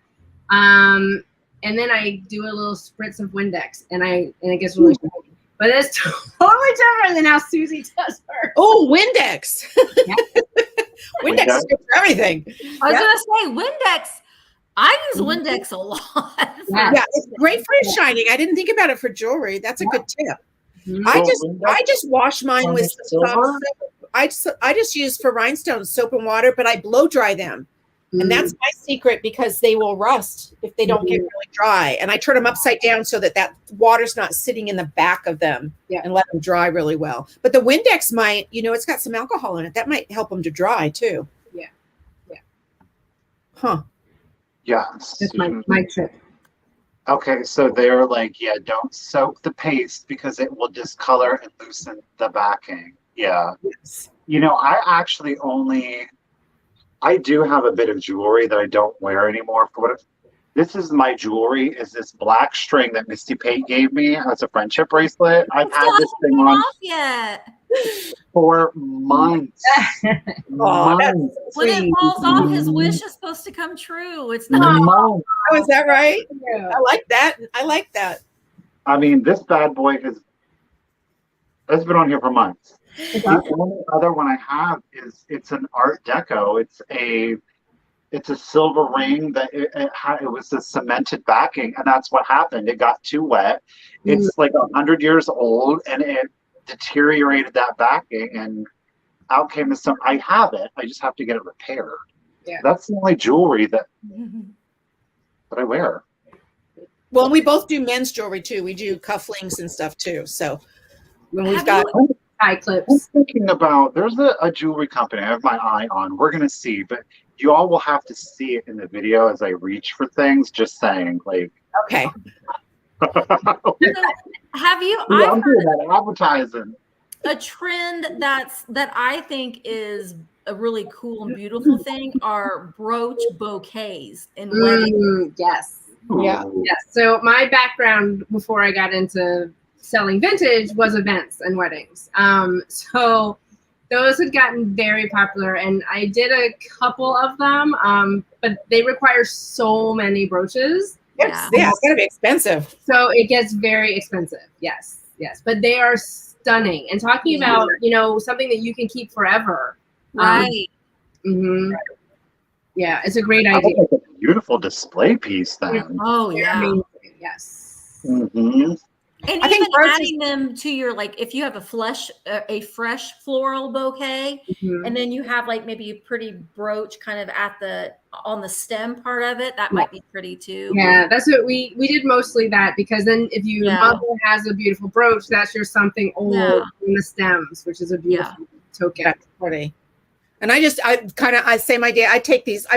And then I do a little spritz of Windex, and it gets really shiny. But it's totally different than how Susie does her. Oh, Windex. Yeah. Windex is good for everything. I was gonna say Windex. I use Windex a lot. Yeah. Yeah, it's great for shining. I didn't think about it for jewelry. That's a good tip. Mhm. I just wash mine with silver? soft soap. I just use for rhinestones soap and water, but I blow dry them. And that's my secret because they will rust if they don't get really dry. And I turn them upside down so that water's not sitting in the back of them and let them dry really well. But the Windex might, it's got some alcohol in it. That might help them to dry too. Yeah. Yeah. Huh. Yes. That's my tip. Okay, so they're like, don't soak the paste because it will discolor and loosen the backing. Yeah. Yes. I do have a bit of jewelry that I don't wear anymore. This is my jewelry, is this black string that Misty Pate gave me as a friendship bracelet. I've had this thing on Off yet. for months. Months. When it falls off, his wish is supposed to come true. It's not. Months. Oh, is that right? Yeah. I like that. I mean, this bad boy it's been on here for months. The only other one I have it's an Art Deco. It's a silver ring that it was a cemented backing, and that's what happened. It got too wet. It's like 100 years old, and it deteriorated that backing, and out came the some. I have it. I just have to get it repaired. Yeah. That's the only jewelry that I wear. Well, we both do men's jewelry too. We do cufflinks and stuff too. So when we've got Eye I'm clips. thinking about there's a jewelry company I have my eye on. We're gonna see, but you all will have to see it in the video as I reach for things. Just saying, like. okay. Have you? Yeah, I've I'm doing that advertising. a trend that I think is a really cool and beautiful thing are brooch bouquets in weddings. Yes. Yeah. Yes. So my background before I got into selling vintage was events and weddings. So those had gotten very popular, and I did a couple of them, but they require so many brooches. Yeah, it's gonna be expensive. So it gets very expensive. Yes. yes. But they are stunning. And talking about, you know, something that you can keep forever. Right. Mhm. Yeah, it's a great That idea. looks like a beautiful display piece then. Oh They're yeah. amazing. Yes. Mm-hmm. And I think even brooches- adding them to your, like, if you have a fresh floral bouquet, Mhm. and then you have like maybe a pretty brooch kind of on the stem part of it, that might be pretty too. Yeah, that's what we did mostly that, because then if your mother has a beautiful brooch, that's your something old in the stems, which is a beautiful token. That's pretty. And I say my day, I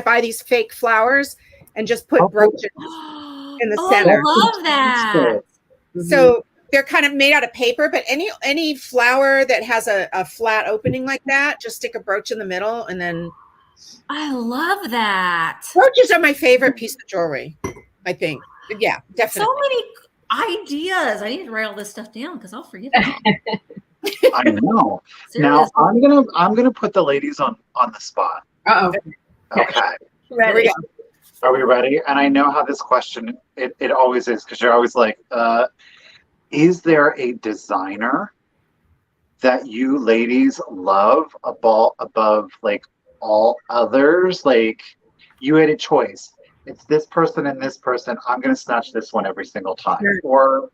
buy these fake flowers and just put brooches in the center. I love that. So they're kind of made out of paper, but any flower that has a flat opening like that, just stick a brooch in the middle, and then. I love that. Brooches are my favorite piece of jewelry, I think. Yeah, definitely. So many ideas. I need to write all this stuff down because I'll forget it all. I know. Seriously. Now I'm gonna put the ladies on the spot. Uh-oh. Okay. Here we go. Are we ready? And I know how this question it always is, because you're always like, is there a designer that you ladies love above like all others? Like, you had a choice. It's this person and this person. I'm gonna snatch this one every single time. Sure. Or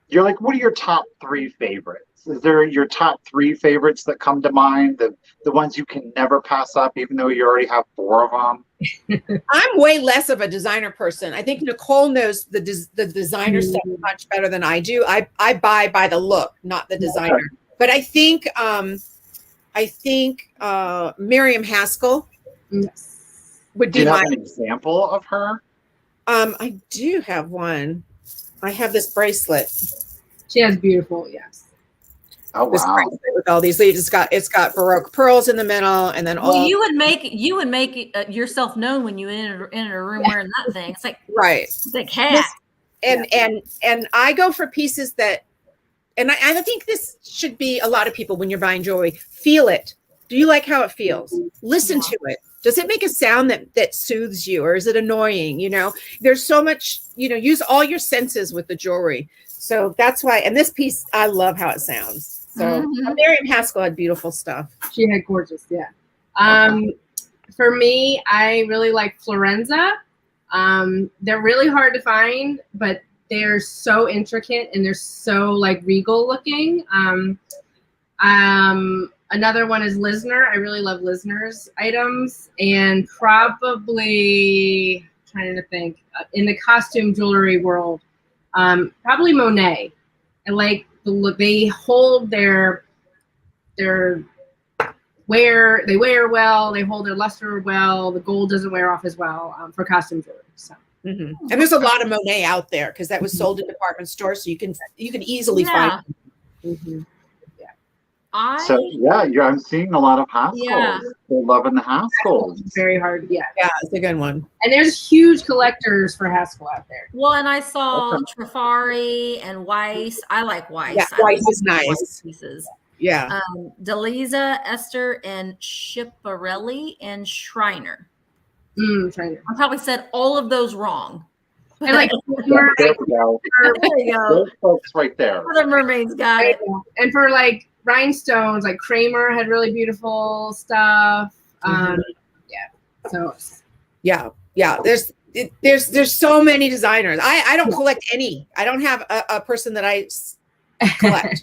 you're like, what are your top 3 favorites? Is there your top 3 favorites that come to mind? The ones you can never pass up, even though you already have 4 of them? I'm way less of a designer person. I think Nicole knows the designer stuff much better than I do. I buy by the look, not the designer. But I think Miriam Haskell would Do be you have my. an example of her? I do have one. I have this bracelet. She has beautiful, yes. Oh This wow! bracelet with all these leaves. It's got Baroque pearls in the middle, and then all. Well, you would make yourself known when you enter a room wearing that thing. It's like Right. It's like hat. And I go for pieces that, and I think this should be a lot of people when you're buying jewelry. Feel it. Do you like how it feels? Listen to it. Does it make a sound that soothes you, or is it annoying? You know, there's so much, use all your senses with the jewelry. So that's why, and this piece, I love how it sounds. So Miriam Haskell had beautiful stuff. She had gorgeous, yeah. For me, I really like Florenza. They're really hard to find, but they're so intricate and they're so like regal looking. Another one is Lisner. I really love Lisner's items, and probably trying to think in the costume jewelry world, probably Monet. I like the look. They hold their wear. They wear well. They hold their luster well. The gold doesn't wear off as well for costume jewelry. So. And there's a lot of Monet out there because that was sold in department stores, so you can easily find. I'm seeing a lot of Haskells. Yeah. They're loving the Haskells. Very hard, yeah. Yeah, it's a good one. And there's huge collectors for Haskell out there. Well, and I saw Trifari and Weiss. I like Weiss. Yeah, Weiss is nice. Pieces. Yeah. Deliza, Esther, and Schiaparelli and Schreiner. Schreiner. I probably said all of those wrong. I like There we go. There you go. Those folks right there. The mermaids got it. And for like rhinestones, like Kramer had really beautiful stuff. There's so many designers. I don't collect any. I don't have a person that I collect.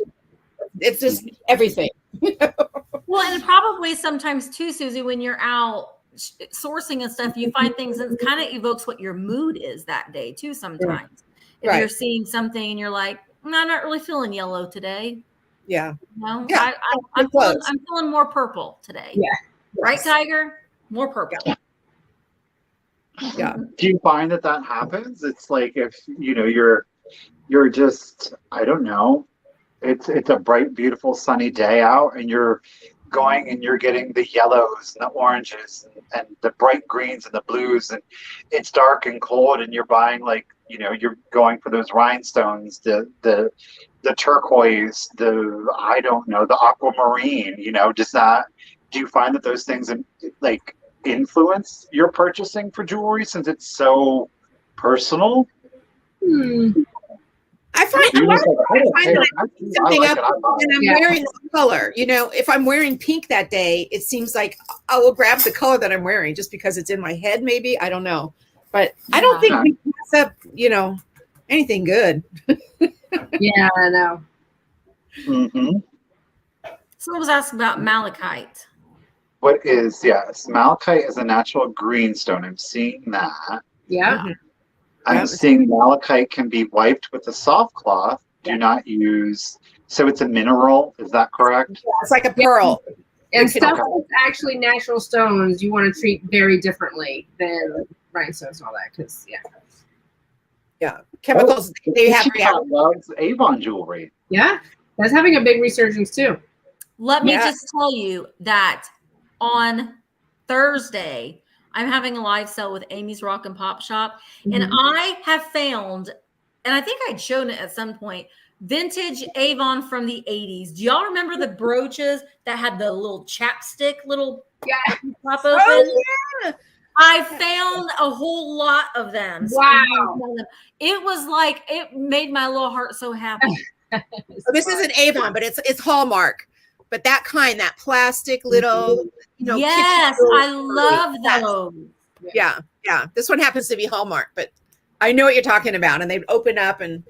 It's just everything. Well, and probably sometimes too, Susie, when you're out sourcing and stuff, you find things that kind of evokes what your mood is that day too. Sometimes if you're seeing something and you're like, no, I'm not really feeling yellow today. Yeah. No, yeah, I'm feeling more purple today. Yeah. Right, Tiger? More purple. Yeah. Do you find that happens? It's like if you're just, I don't know, it's a bright, beautiful, sunny day out, and you're going and you're getting the yellows and the oranges and the bright greens and the blues, and it's dark and cold, and you're buying you're going for those rhinestones, the turquoise, the aquamarine. Do you find that those things influence your purchasing for jewelry since it's so personal? I find You're just like, I don't I care. find I something like up it. I buy and it. I'm Yeah. wearing the color. You know, if I'm wearing pink that day, it seems like I will grab the color that I'm wearing just because it's in my head. Maybe I don't know, but I don't think Yeah. we pass up. You know, anything good. Yeah, I know. Mm-hmm. Someone was asking about malachite. What is, yes, malachite is a natural green stone. I'm seeing that. Yeah. Mhm. I'm Yeah. seeing malachite can be wiped with a soft cloth. Do Yeah. not use, so it's a mineral. Is that correct? It's like a pearl. And Okay. stuff that's actually natural stones, you want to treat very differently than rhinestones and all that. Because Yeah, chemicals. They have She loves Avon jewelry. yeah, that's having a big resurgence too. Let me Yeah. just tell you that on Thursday, I'm having a live sale with Amy's Rock and Pop Shop. And Mhm. I have found, and I think I'd shown it at some point, vintage Avon from the 80s. Do y'all remember the brooches that had the little chapstick little Yeah. pop open? Oh, yeah. I found a whole lot of them. So Wow. it was like, it made my little heart so happy. So this isn't Avon, but it's Hallmark. But that kind, that plastic little, you know. Yes, kitchen I jewelry. love Yes. those. Yeah, yeah. This one happens to be Hallmark, but I know what you're talking about. And they open up and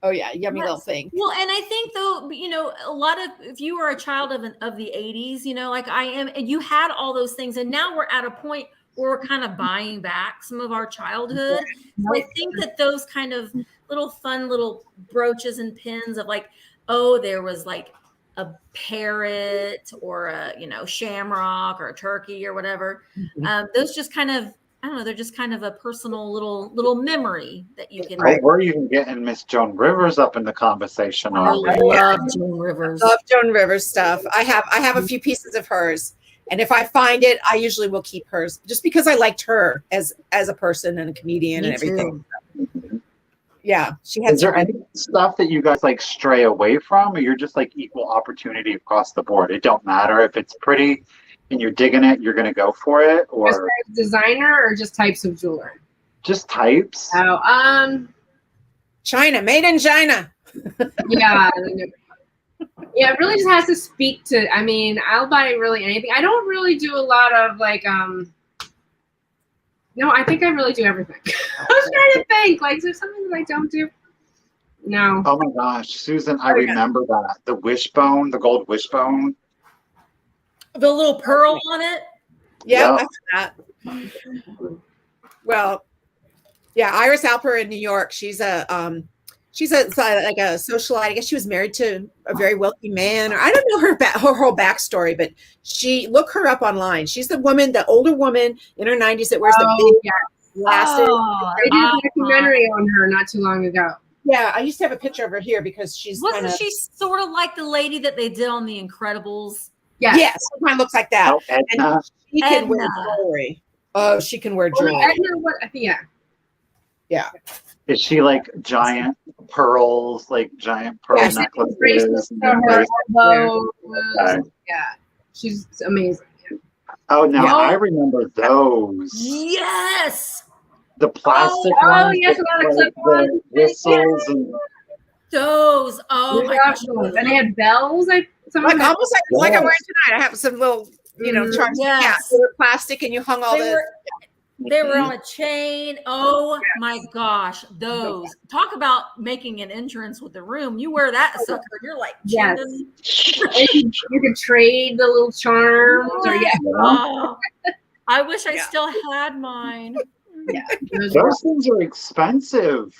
oh yeah, yummy little thing. Well, and I think though, you know, a lot of, if you were a child of the 80s, you know, like I am, and you had all those things, and now we're at a point where we're kind of buying back some of our childhood. So I think that those kind of little fun little brooches and pins of like, oh, there was like a parrot or a, you know, shamrock or a turkey or whatever. Those just kind of, I don't know, they're just kind of a personal little memory that you can. Oh, we're even getting Miss Joan Rivers up in the conversation I already. love Joan Rivers. Love Joan Rivers stuff. I have a few pieces of hers, and if I find it, I usually will keep hers just because I liked her as a person and a comedian Me and everything. too. Yeah, she had. Is there any stuff that you guys like stray away from, or you're just like equal opportunity across the board? It don't matter if it's pretty and you're digging it, you're gonna go for it, As or far as designer or just types of jewelry? just types? Oh, China, made in China. yeah. Yeah, it really just has to speak to, I mean, I'll buy really anything. I don't really do a lot of like, no, I think I really do everything. I was trying to think, like, is there something that I don't do? No. Oh my gosh, Susan, I remember that. The wishbone, the gold wishbone. The little pearl on it. Yeah, Yep. I have that. Well, yeah, Iris Alper in New York. She's a like a socialite. I guess she was married to a very wealthy man, or I don't know her whole backstory, but look her up online. She's the older woman in her 90s that wears the big glasses. I did a documentary on her not too long ago. Yeah, I used to have a picture of her here because she's Wasn't she sort of like the lady that they did on The Incredibles? Yes. Yes, kind of looks like that. Oh, Edna. And she can wear Edna. jewelry. Oh, she can wear Oh, jewelry. Edna, what? Yeah. Yeah. Is she like giant pearls, like giant pearl Yeah, she necklaces? Bracelets and to her bracelets? elbows. Okay. Yeah. She's amazing. Oh, now Yeah. I remember those. Yes, The plastic Oh, ones yes, with, a lot of like, clip-ons. the whistles and those. Oh my gosh. And they had bells. Like almost like I'm wearing tonight. I have some little, charms. Yes. Yeah, they were plastic, and you hung all They were on a chain. Oh my gosh, those. Talk about making an entrance with the room. You wear that sucker, and you're like, Yes. chilling. You could trade the little charms. Or, yeah. Oh, I wish I still had mine. Yeah. those things are expensive.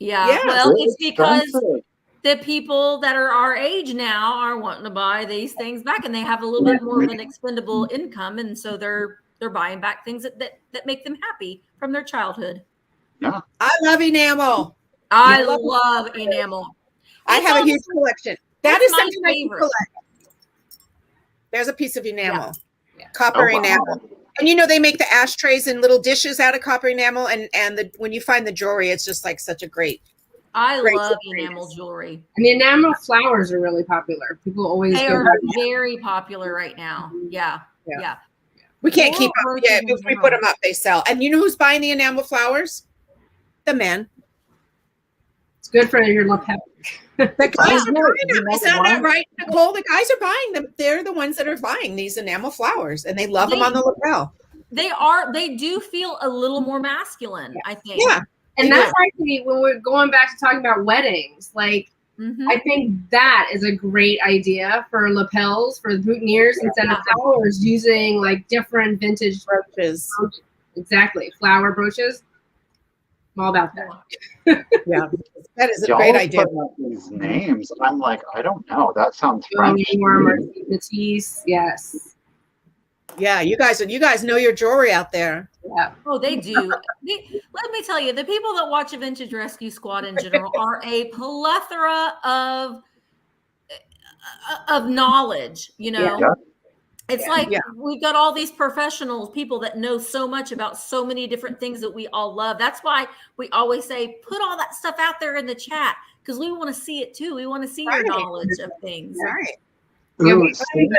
Yeah. Yeah, Well, They're it's because expensive. the people that are our age now are wanting to buy these things back, and they have a little bit more of an expendable income, and so they're buying back things that make them happy from their childhood. Yeah. I love enamel. I love love enamel. I It's have a also- huge collection. That That's is my something I can favorite. collect. There's a piece of enamel, Yeah. copper Oh, wow. enamel, and they make the ashtrays and little dishes out of copper enamel, and when you find the jewelry, it's just like such a great. I Great love surprise. enamel jewelry. And the enamel flowers are really popular. People always They go are back. very popular right now. Yeah. Yeah. Yeah. We can't Floral keep up. brooches Yeah, in if we general. put them up, they sell. And you know who's buying the enamel flowers? The men. It's good for your lapel. The guys are Yeah. buying them. Is that Why? right, Nicole? The guys are buying them. They're the ones that are buying these enamel flowers, and they love them on the lapel. They do feel a little more masculine, I think. Yeah. And that's actually when we're going back to talking about weddings. Like, I think that is a great idea for lapels, for boutonnieres, instead of flowers, using like different vintage brooches. Exactly. Flower brooches. I'm all about that. Yeah. That is a Y'all great are idea. putting up these names. I'm like, I don't know. That sounds French. Matisse, yes. Yeah, you guys know your jewelry out there. Yeah. Oh, they do. Let me tell you, the people that watch a Vintage Rescue Squad in general are a plethora of knowledge. You know, it's like we've got all these professionals, people that know so much about so many different things that we all love. That's why we always say, put all that stuff out there in the chat, because we want to see it too. We want to see your knowledge of things. Right. Ooh, Yeah,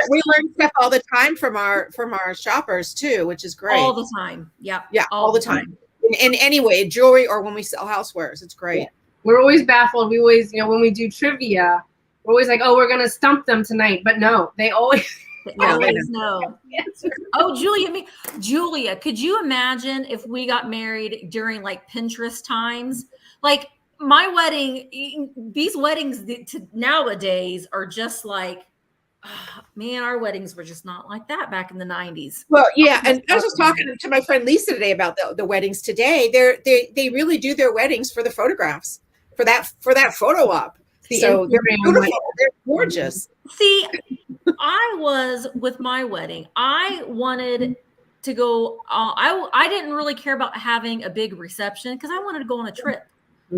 we learn stuff all the time from our shoppers too, which is great. All the time. Yeah. Yeah, all the time. In any way, jewelry or when we sell housewares, it's great. Yeah. We're always baffled. We always, when we do trivia, we're always like, oh, we're gonna stump them tonight. But no, they always know. Oh, Julia, could you imagine if we got married during like Pinterest times? Like my wedding, these weddings nowadays are just like, oh, man, our weddings were just not like that back in the 90s. Well, yeah, and I was just talking to my friend Lisa today about the weddings today. They really do their weddings for the photographs, for that photo op. So they're beautiful. They're gorgeous. See, I was with my wedding. I wanted to go. I didn't really care about having a big reception because I wanted to go on a trip.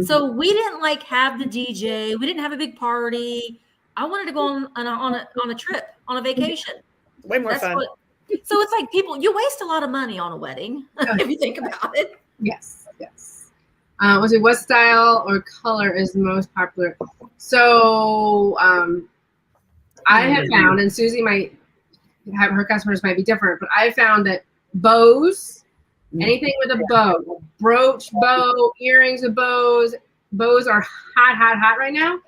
So we didn't like have the DJ. We didn't have a big party. I wanted to go on a trip, on a vacation. Way more fun. So it's like you waste a lot of money on a wedding if you think about it. Yes. Was it what style or color is the most popular? So I have found, and Susie might have, her customers might be different, but I found that bows, anything with a bow, brooch, bow, earrings with bows are hot right now.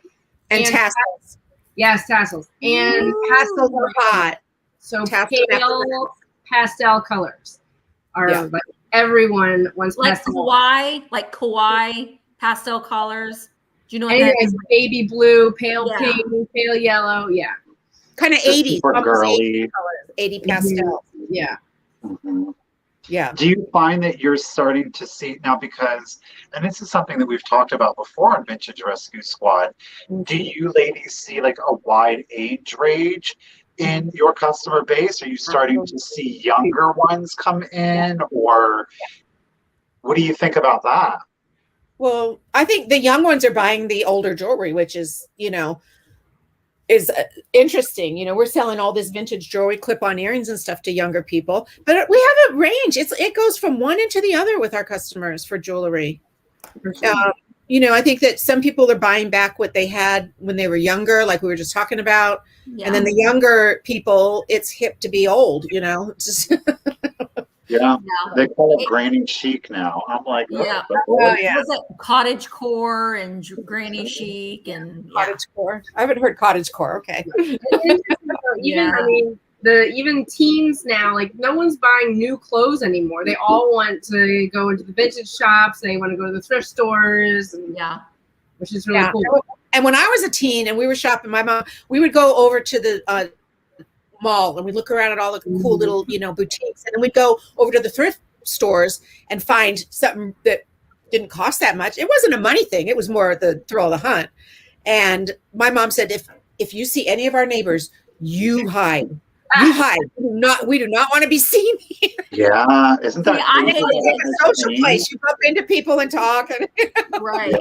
And tassels. Yes, tassels. And tassels are hot. So pale pastel colors are like everyone wants like pastel. kawaii pastel colors. Do you know what anything that like is? baby blue, pale pink, pale yellow. Yeah. Kind of 80s. Girly. 80 pastel. Yeah. Mm-hmm. Yeah. Do you find that you're starting to see now, because, and this is something that we've talked about before on Vintage Rescue Squad, do you ladies see like a wide age range in your customer base? Are you starting to see younger ones come in, or what do you think about that? Well, I think the young ones are buying the older jewelry, which is, is interesting. We're selling all this vintage jewelry, clip-on earrings and stuff to younger people, but we have a range. It goes from one into the other with our customers for jewelry. For sure. I think that some people are buying back what they had when they were younger, like we were just talking about. Yeah. And then the younger people, it's hip to be old, Just Yeah, they call it granny chic now. I'm like, Was it cottage core and granny chic and cottage core? I haven't heard cottage core. Okay. Even teens now, like no one's buying new clothes anymore. They all want to go into the vintage shops. They want to go to the thrift stores. And, which is really cool. And when I was a teen and we were shopping, my mom, we would go over to the mall and we'd look around at all the cool little, boutiques. And then we'd go over to the thrift stores and find something that didn't cost that much. It wasn't a money thing. It was more the thrill of the hunt. And my mom said, if you see any of our neighbors, you hide. You hide. We do not want to be seen here. Yeah, isn't that? It's a social place. You bump into people and talk. Right.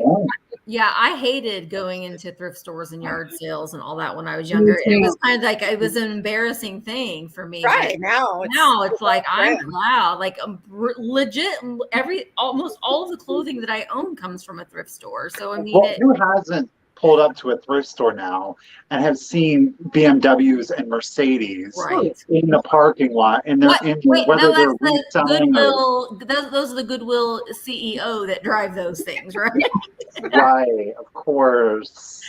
Yeah, I hated going into thrift stores and yard sales and all that when I was younger. It was kind of like it was an embarrassing thing for me. Right now it's like I'm loud. Like legit, almost all of the clothing that I own comes from a thrift store. So I mean, who hasn't pulled up to a thrift store now and have seen BMWs and Mercedes in the parking lot, and they're whether they're reselling those are the Goodwill CEO that drive those things, right? Right, of course.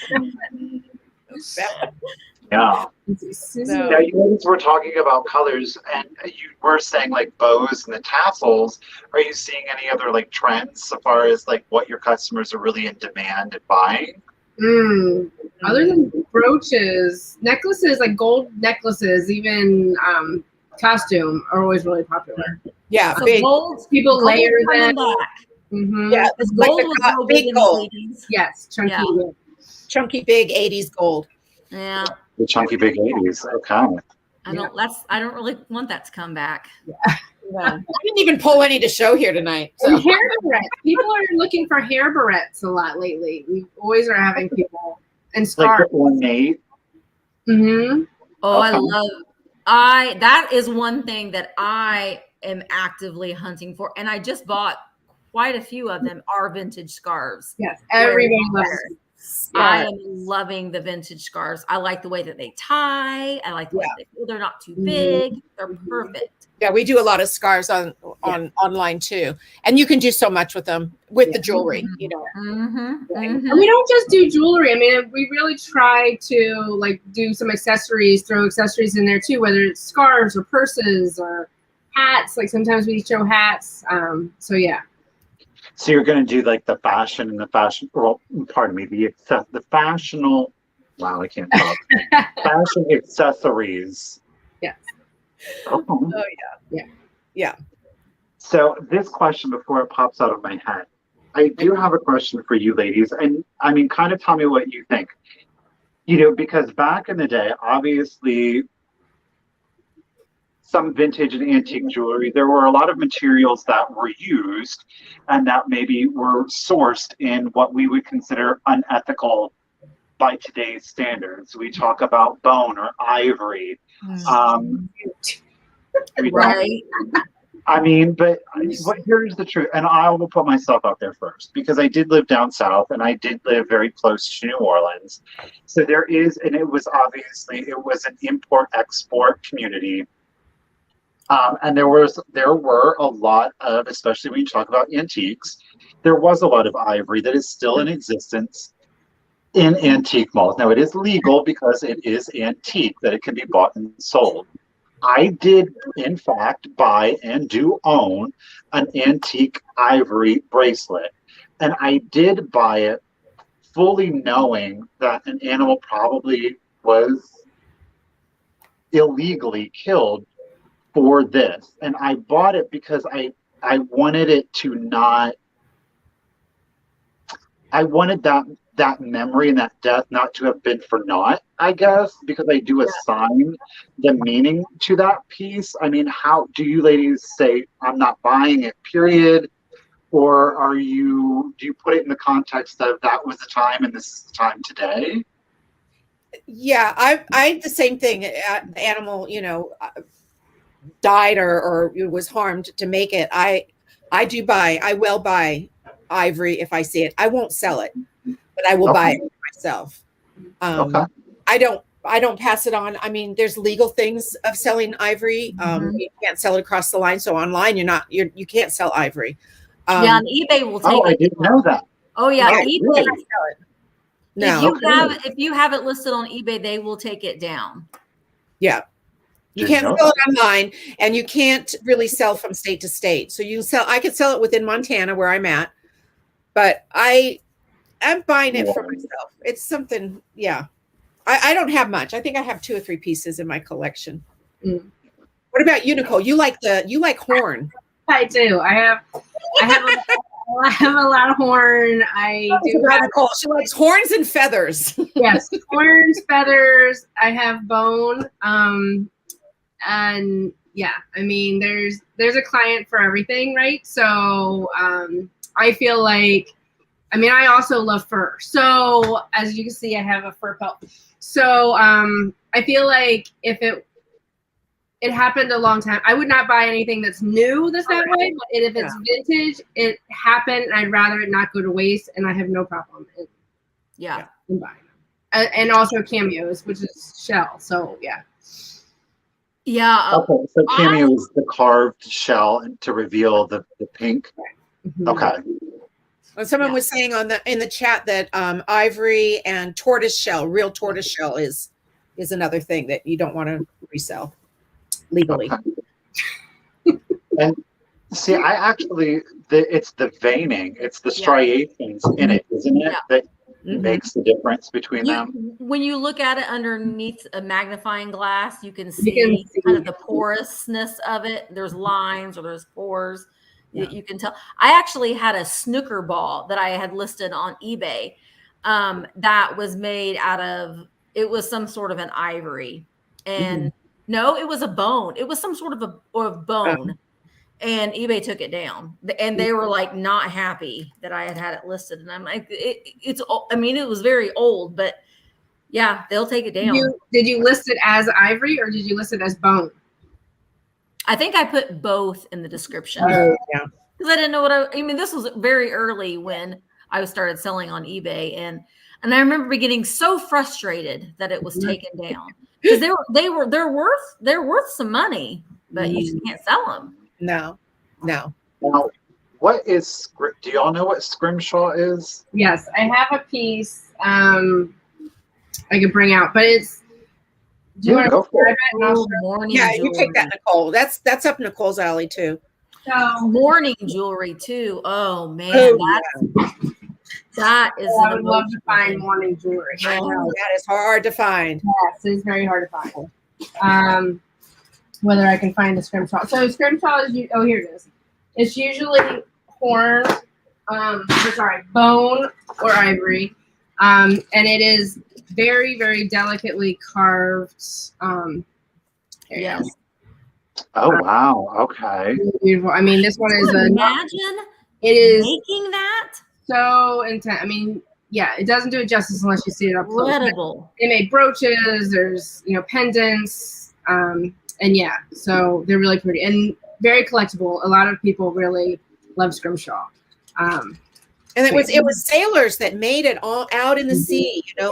Yeah. So- Now, you guys were talking about colors, and you were saying like bows and the tassels. Are you seeing any other like trends so far as like what your customers are really in demand and buying? Other than brooches, necklaces, like gold necklaces, even costume are always really popular. Yeah, So big. gold, People gold layer coming them. back. Yeah, Because like gold the was real big big in gold. the 80s. Yes, chunky. Yeah. Chunky, big 80s gold. Yeah. The chunky big 80s. Okay. I don't really want that to come back. No. I didn't even pull any to show here tonight. And So. hair barrettes. People are looking for hair barrettes a lot lately. We always are having people and Like scarves. the ornate. Mm-hmm. Oh, Okay. that is one thing that I am actively hunting for. And I just bought quite a few of them, are vintage scarves. Yes, everybody loves Where- it. I am loving the vintage scarves. I like the way that they tie. I like the way they feel. They're not too big. They're perfect. Yeah, we do a lot of scarves on online too, and you can do so much with them with the jewelry. You know, And we don't just do jewelry. I mean, we really try to like do some accessories, throw accessories in there too, whether it's scarves or purses or hats. Like sometimes we show hats. So yeah. So you're going to do like the fashion and the fashion, well, pardon me, the fashional, wow, I can't talk. Fashion accessories. Yes. Oh. Oh yeah. So this question, before it pops out of my head, I do have a question for you ladies. And I mean, kind of tell me what you think. You know, because back in the day, obviously, some vintage and antique jewelry, there were a lot of materials that were used and that maybe were sourced in what we would consider unethical by today's standards. We talk about bone or ivory. Right. I mean, but here's the truth, and I will put myself out there first because I did live down south and I did live very close to New Orleans. So there is, and it was an import-export community. And there were a lot of, especially when you talk about antiques, there was a lot of ivory that is still in existence in antique malls. Now it is legal because it is antique, that it can be bought and sold. I did, in fact, buy and do own an antique ivory bracelet. And I did buy it fully knowing that an animal probably was illegally killed for this. And I bought it because I wanted it to not, I wanted that memory and that death not to have been for naught, I guess, because I do assign the meaning to that piece. I mean, how do you ladies say, I'm not buying it, period? Or do you put it in the context of that was the time and this is the time today? Yeah, I the same thing. The animal, you know, died or was harmed to make it. I will buy ivory if I see it. I won't sell it, but I will buy it myself. Okay. I don't pass it on. I mean, there's legal things of selling ivory. You can't sell it across the line. So online, you can't sell ivory. Yeah, and eBay will take it. I didn't know that. Oh yeah, Yeah, eBay. really? No. If you have it listed on eBay, they will take it down. Yeah. You Didn't can't know sell it online, and you can't really sell from state to state. So I could sell it within Montana where I'm at, but I'm buying it for myself. It's something, yeah. I don't have much. I think I have 2 or 3 pieces in my collection. What about you, Nicole? You like horn. I do. I have a lot of horn. I do. Nicole. She likes horns and feathers. Yes, horns, feathers. I have bone. And yeah, I mean, there's a client for everything, right? So I feel like, I mean, I also love fur. So as you can see, I have a fur pelt. So I feel like if it happened a long time, I would not buy anything that's new that's that way. But if it's vintage, it happened, and I'd rather it not go to waste, and I have no problem in buying them. And also cameos, which is shell. So yeah. Yeah. Okay, so cameo is the carved shell to reveal the pink. Mm-hmm. Okay. Well, someone was saying in the chat that ivory and tortoise shell, real tortoise shell, is another thing that you don't want to resell legally. Okay. And see, I actually, it's the veining, it's the striations in it, isn't it? That makes the difference between them. When you look at it underneath a magnifying glass, you can see kind of the porousness of it. There's lines or there's pores. You can tell. I actually had a snooker ball that I had listed on eBay that was made out of, it was some sort of an ivory. And no, it was a bone. It was some sort of a bone. And eBay took it down, and they were like not happy that I had it listed. And I'm like, I mean, it was very old, but yeah, they'll take it down. Did you list it as ivory or did you list it as bone? I think I put both in the description. Oh, yeah. Because I didn't know what I mean, this was very early when I started selling on eBay. And I remember getting so frustrated that it was taken down because they're worth some money, but you just can't sell them. No. Now, what is, do y'all know what scrimshaw is? Yes, I have a piece I could bring out, but it's, do you want to describe it? Yeah, you take that, Nicole. That's up Nicole's alley too. So, morning jewelry too. Oh man, that is. I would love to find morning jewelry. I know, that is hard to find. Yes, it's very hard to find. Whether I can find a scrimshaw. So scrimshaw is, here it is. It's usually horn, bone or ivory, and it is very, very delicately carved. Yes. Oh wow! Okay. Beautiful. I mean, this one is imagine it is making that so intense. I mean, yeah, it doesn't do it justice unless you see it up close. Incredible. They made brooches. There's pendants. And yeah, so they're really pretty and very collectible. A lot of people really love scrimshaw. And it was sailors that made it all out in the sea, and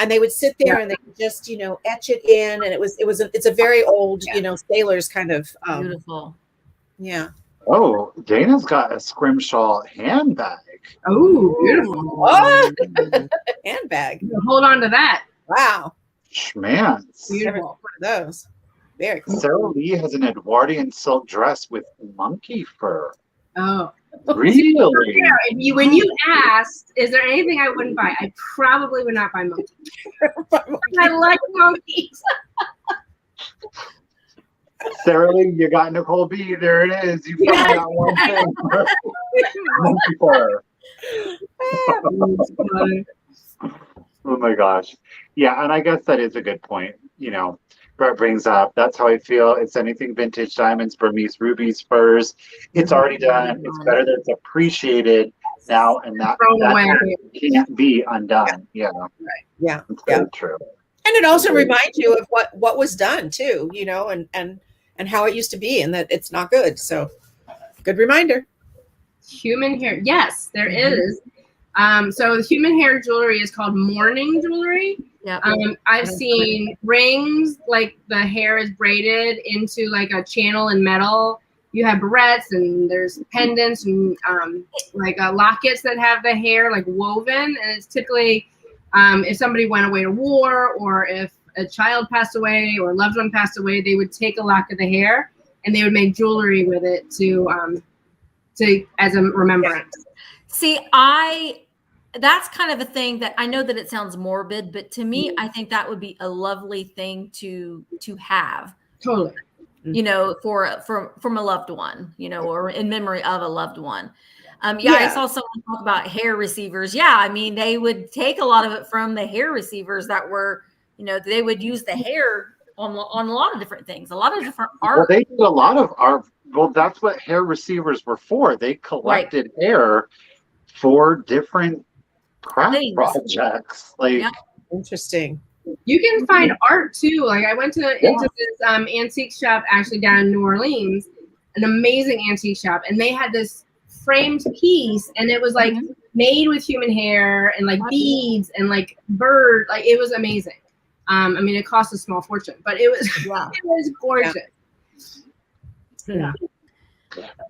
they would sit there and they would just, etch it in, and it's a very old, sailors kind of beautiful. Yeah. Oh, Dana's got a scrimshaw handbag. Oh, beautiful. Oh, handbag. Hold on to that. Wow. Schmance. Beautiful. One of those. Very cool. Sarah Lee has an Edwardian silk dress with monkey fur. Oh. Really? Yeah, when you asked, is there anything I wouldn't buy? I probably would not buy monkeys. I like monkeys. Sarah Lee, you got Nicole B. There it is. You finally got one thing. Monkey fur. Oh my gosh. Yeah, and I guess that is a good point. Brett brings up, that's how I feel. It's anything vintage, diamonds, Burmese, rubies, furs. It's already done. It's better that it's appreciated now, and that can't be undone. Yeah. Right. Yeah. It's very true. And it also reminds you of what was done too, and how it used to be, and that it's not good. So good reminder. Human hair. Yes, there is. So the human hair jewelry is called morning jewelry. Yeah. I've seen rings, like the hair is braided into like a channel in metal. You have barrettes and there's pendants and lockets that have the hair like woven. And it's typically if somebody went away to war, or if a child passed away or a loved one passed away, they would take a lock of the hair and they would make jewelry with it to as a remembrance. See, that's kind of a thing that I know that it sounds morbid, but to me, I think that would be a lovely thing to have. Totally. From a loved one, or in memory of a loved one. I saw someone talk about hair receivers. Yeah, I mean, they would take a lot of it from the hair receivers that were, they would use the hair on a lot of different things, a lot of different art. Well, they did a lot of art. Well, that's what hair receivers were for. They collected hair for different craft projects. Interesting. You can find art too. Like I went into this antique shop actually down in New Orleans, an amazing antique shop, and they had this framed piece, and it was like made with human hair and like beads and like bird. Like it was amazing. I mean, it cost a small fortune, but it was it was gorgeous. Yeah.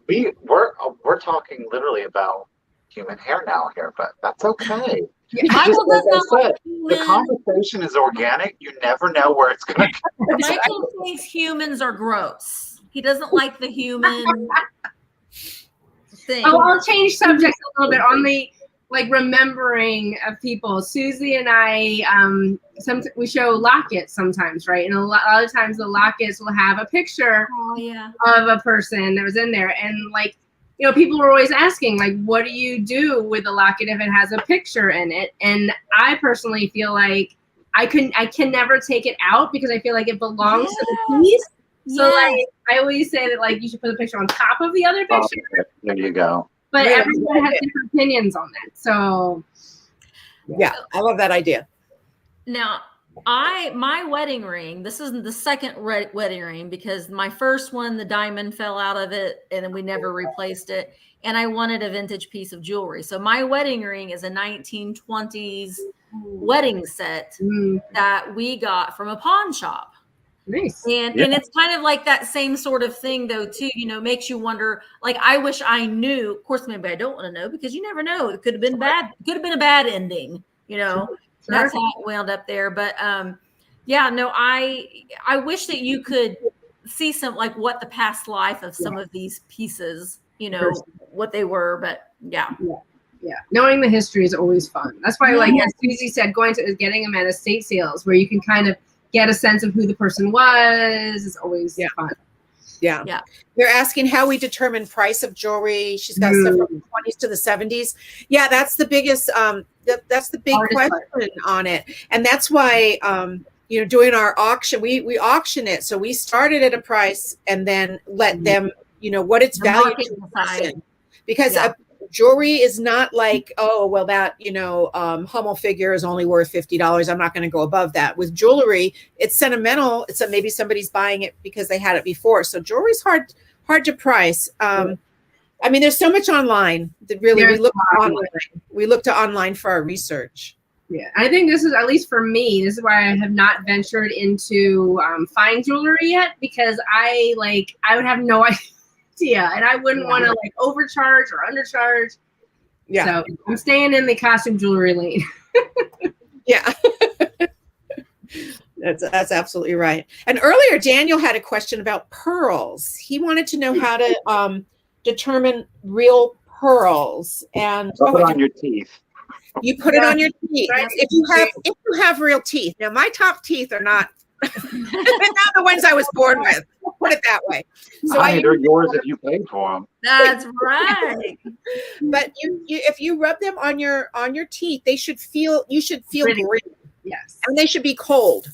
We're talking literally about human hair now here, but that's okay. Michael does not like The humans. conversation is organic. You never know where it's going to go. Michael thinks humans are gross. He doesn't like the human thing. Oh, I'll change subjects a little bit on the remembering of people. Susie and I, we show lockets sometimes, right? And a lot of times the lockets will have a picture of a person that was in there, and people were always asking, what do you do with the locket if it has a picture in it? And I personally feel like I can never take it out because I feel like it belongs to the piece. So I always say that you should put a picture on top of the other picture. Oh, there you go. But everyone has different opinions on that. So yeah, I love that idea. Now, my wedding ring, this is the second wedding ring because my first one, the diamond fell out of it and then we never replaced it. And I wanted a vintage piece of jewelry. So my wedding ring is a 1920s wedding set that we got from a pawn shop. Nice. And it's kind of like that same sort of thing though too, makes you wonder, I wish I knew. Of course, maybe I don't want to know because you never know. It could have been bad. It could have been a bad ending, Sure. That's how it wound up there. But I wish that you could see some what the past life of some of these pieces, what they were. But yeah. Knowing the history is always fun. That's why, as Susie said, getting them at estate sales where you can kind of get a sense of who the person was is always fun. Yeah. They're asking how we determine price of jewelry. She's got stuff from the 20s to the 70s. Yeah, that's the biggest that's the big question on it. And that's why doing our auction, we auction it. So we started at a price and then let them, what its value to the person. Because jewelry is not that Hummel figure is only worth $50. I'm not going to go above that. With jewelry, it's sentimental. It's maybe somebody's buying it because they had it before. So jewelry's hard to price. There's so much online that really we look to online for our research. Yeah, I think this is, at least for me, this is why I have not ventured into fine jewelry yet, because I would have no idea, and I wouldn't want to overcharge or undercharge. Yeah, so I'm staying in the costume jewelry lane. Yeah. That's absolutely right. And earlier, Daniel had a question about pearls. He wanted to know how to determine real pearls. And put it on your teeth. You put it on your teeth. Right? If you have real teeth. Now, my top teeth are not not the ones I was born with. Put it that way. So they're yours if you paid for them. That's right. But if you rub them on your teeth, you should feel green. Yes. And they should be cold.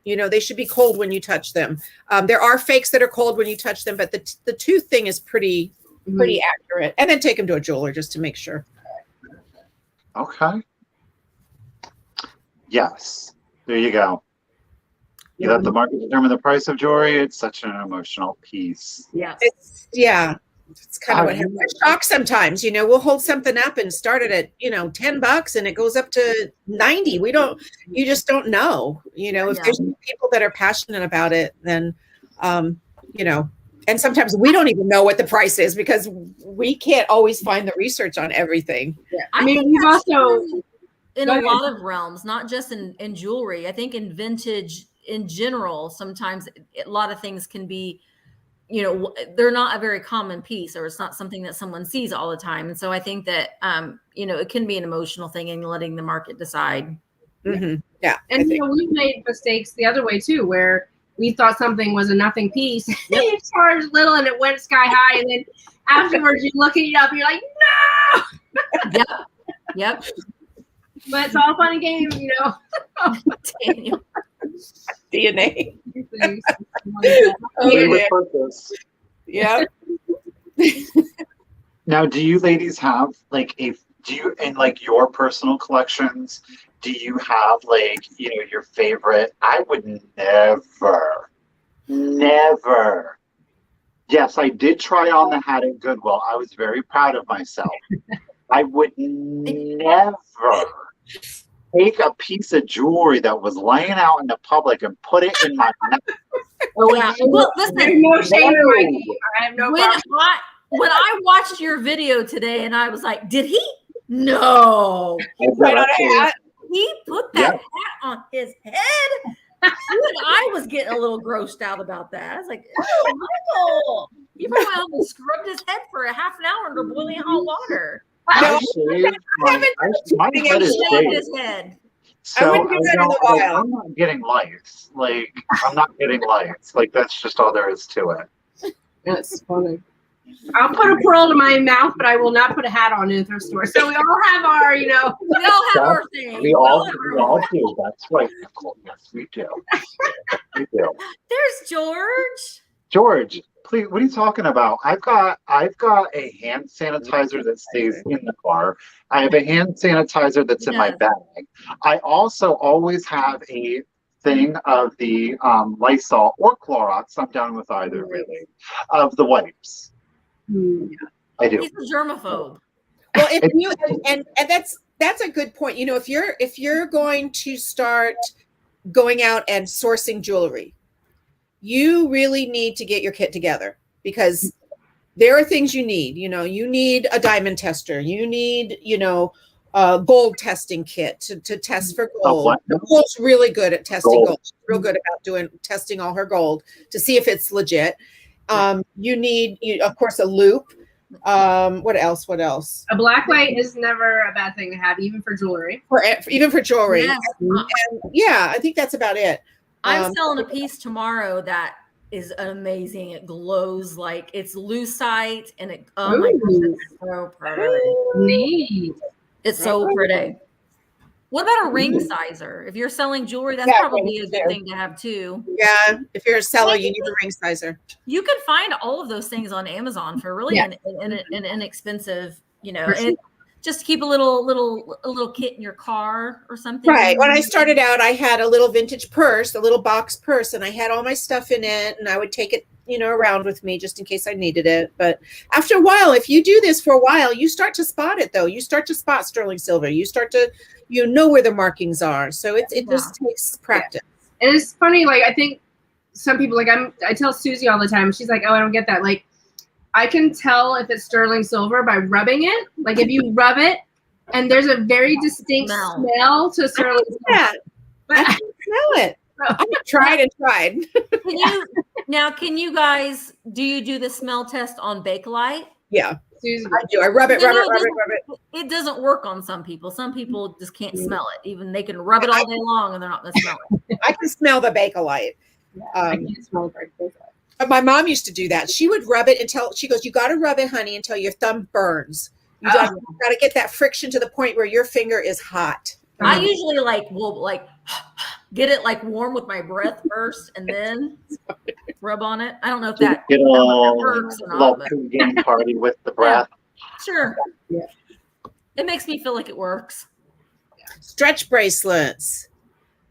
They should be cold when you touch them. There are fakes that are cold when you touch them, but the tooth thing is pretty accurate. And then take them to a jeweler just to make sure. Okay. Yes. There you go. You let the market determine the price of jewelry. It's such an emotional piece. Yes. It's kind of what happens. We're shocked sometimes. We'll hold something up and start it at $10 and it goes up to $90. You just don't know. If there's people that are passionate about it, then and sometimes we don't even know what the price is because we can't always find the research on everything. Yeah. I mean, we've also in a lot of realms, not just in jewelry. I think in vintage in general, sometimes a lot of things can be, they're not a very common piece, or it's not something that someone sees all the time. And so I think that, it can be an emotional thing and letting the market decide. Mm-hmm. Yeah. And, we've made mistakes the other way too, where we thought something was a nothing piece. You charged little and it went sky high. And then afterwards you look it up, you're like, no. Yep. But it's all fun and games, Daniel. DNA. Yeah. Now, do you ladies have in your personal collections, do you have your favorite? I would never. Yes, I did try on the hat at Goodwill. I was very proud of myself. I would never take a piece of jewelry that was laying out in the public and put it in my neck. Well, listen, there's no shame in my name. I have no problem. when I watched your video today, and I was like, did he? No. I bet actually- He put that hat on his head. Even I was getting a little grossed out about that. I was like, oh, Michael. He probably went home and scrubbed his head for a half an hour under boiling hot water. I shaved my head is Shaved shaved. his head. So wouldn't do that in a while. I'm not getting lice. Like, I'm not getting lice. Like, that's just all there is to it. That's funny. I'll put a pearl to my mouth, but I will not put a hat on in the thrift store. So we all have our, We all have our thing. We all do. That's right, Nicole. Yes, we do. We do. There's George. George, please, what are you talking about? I've got a hand sanitizer that stays in the car. I have a hand sanitizer that's in my bag. I also always have a thing of the Lysol or Clorox. I'm down with either, really, of the wipes. I do. He's a germaphobe. Well, if you and that's a good point. You know, if you're going to start going out and sourcing jewelry, you really need to get your kit together, because there are things you need. You know, you need a diamond tester. You need, a gold testing kit to test for gold. Nicole's really good at testing gold. She's real good about testing all her gold to see if it's legit. You need, of course, a loop. What else? A black light is never a bad thing to have, even for jewelry. Even for jewelry. Yes. And, yeah, I think that's about it. I'm selling a piece tomorrow that is amazing. It glows like it's lucite, and it my gosh, it's so pretty. Neat. It's so pretty. What about a ring sizer? If you're selling jewelry, that's probably a good thing to have too. Yeah, if you're a seller, you need a ring sizer. You can find all of those things on Amazon for really an inexpensive, and just keep a little kit in your car or something. Right. When I started out, I had a little vintage purse, a little box purse, and I had all my stuff in it, and I would take it, around with me just in case I needed it. But after a while, if you do this for a while, you start to spot it, though. You start to spot sterling silver. You start to, know where the markings are. So it just takes practice. Yeah. And it's funny, like, I think some people, like, I tell Susie all the time, she's like, oh, I don't get that. Like, I can tell if it's sterling silver by rubbing it. Like, if you rub it, and there's a very distinct smell to sterling silver. Yeah, I can smell it. I tried and tried. Can you guys, do you do the smell test on Bakelite? Yeah, Susie, I do. I rub it. It doesn't work on some people. Some people just can't smell it. Even they can rub it all day long and they're not going to smell it. I can smell the Bakelite. I can't smell it. My mom used to do that. She would rub it until she goes, you got to rub it, honey, until your thumb burns. You got to get that friction to the point where your finger is hot. I usually will get it warm with my breath first and then rub on it. I don't know if that get a works or not. Little game party with the breath. Sure. Yeah. It makes me feel like it works. Stretch bracelets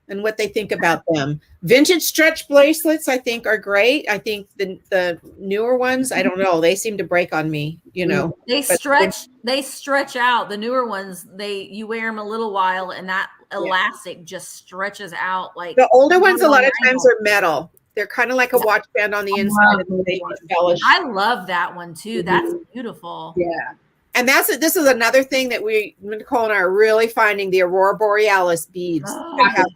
and what they think about them. Vintage stretch bracelets, I think, are great. I think the newer ones, I don't know. They seem to break on me, They stretch out. The newer ones, you wear them a little while and that elastic just stretches out. Like the older ones, a lot of times are metal. They're kind of like a watch band on the inside. I love that one too. That's beautiful. Yeah. And this is another thing that Nicole and I are really finding. The Aurora Borealis beads that have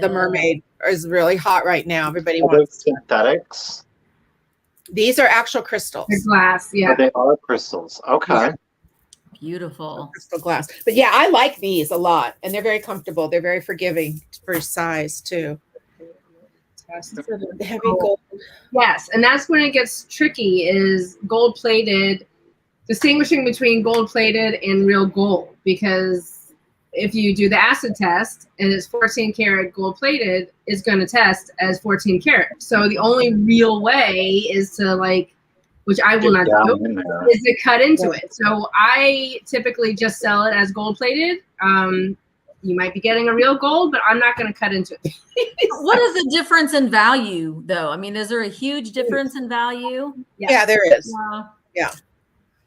the mermaid is really hot right now. Everybody wants synthetics. These are actual crystals. They're glass, yeah. Oh, they are crystals. Okay. Yeah. Beautiful. Crystal glass. But yeah, I like these a lot. And they're very comfortable. They're very forgiving for size too. The heavy gold. Yes, and that's when it gets tricky, is gold plated, distinguishing between gold plated and real gold, because if you do the acid test and it's 14 karat gold plated, it's going to test as 14 karat. So the only real way is to which I will not do, is to cut into it. So I typically just sell it as gold plated. You might be getting a real gold, but I'm not going to cut into it. What is the difference in value, though? I mean, is there a huge difference in value? Yeah, there is. Yeah.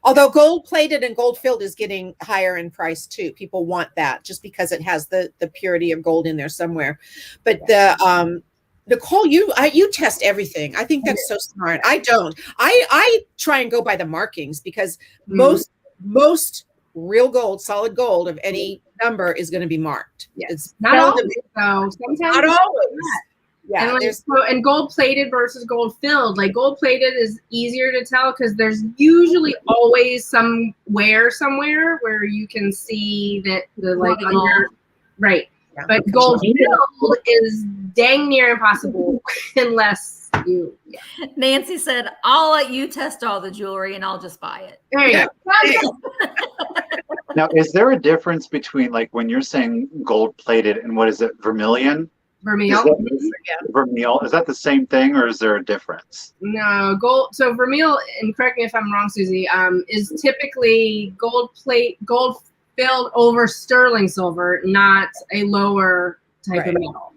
Although gold plated and gold filled is getting higher in price too. People want that just because it has the purity of gold in there somewhere. But the Nicole, you test everything. I think that's so smart. I don't. I try and go by the markings because most real gold, solid gold of any number is going to be marked. Yes. It's Not always, though. Sometimes not always. Yeah, and gold plated versus gold filled. Like gold plated is easier to tell because there's usually always somewhere where you can see that the like under, right. Yeah. But gold filled is dang near impossible unless you. Yeah. Nancy said, "I'll let you test all the jewelry and I'll just buy it." There you go. Now, is there a difference between like when you're saying gold plated and what is it, vermilion? Vermeil. Vermeil. Is that the same thing or is there a difference? No, gold. So vermeil, and correct me if I'm wrong, Susie, is typically gold filled over sterling silver, not a lower type of metal.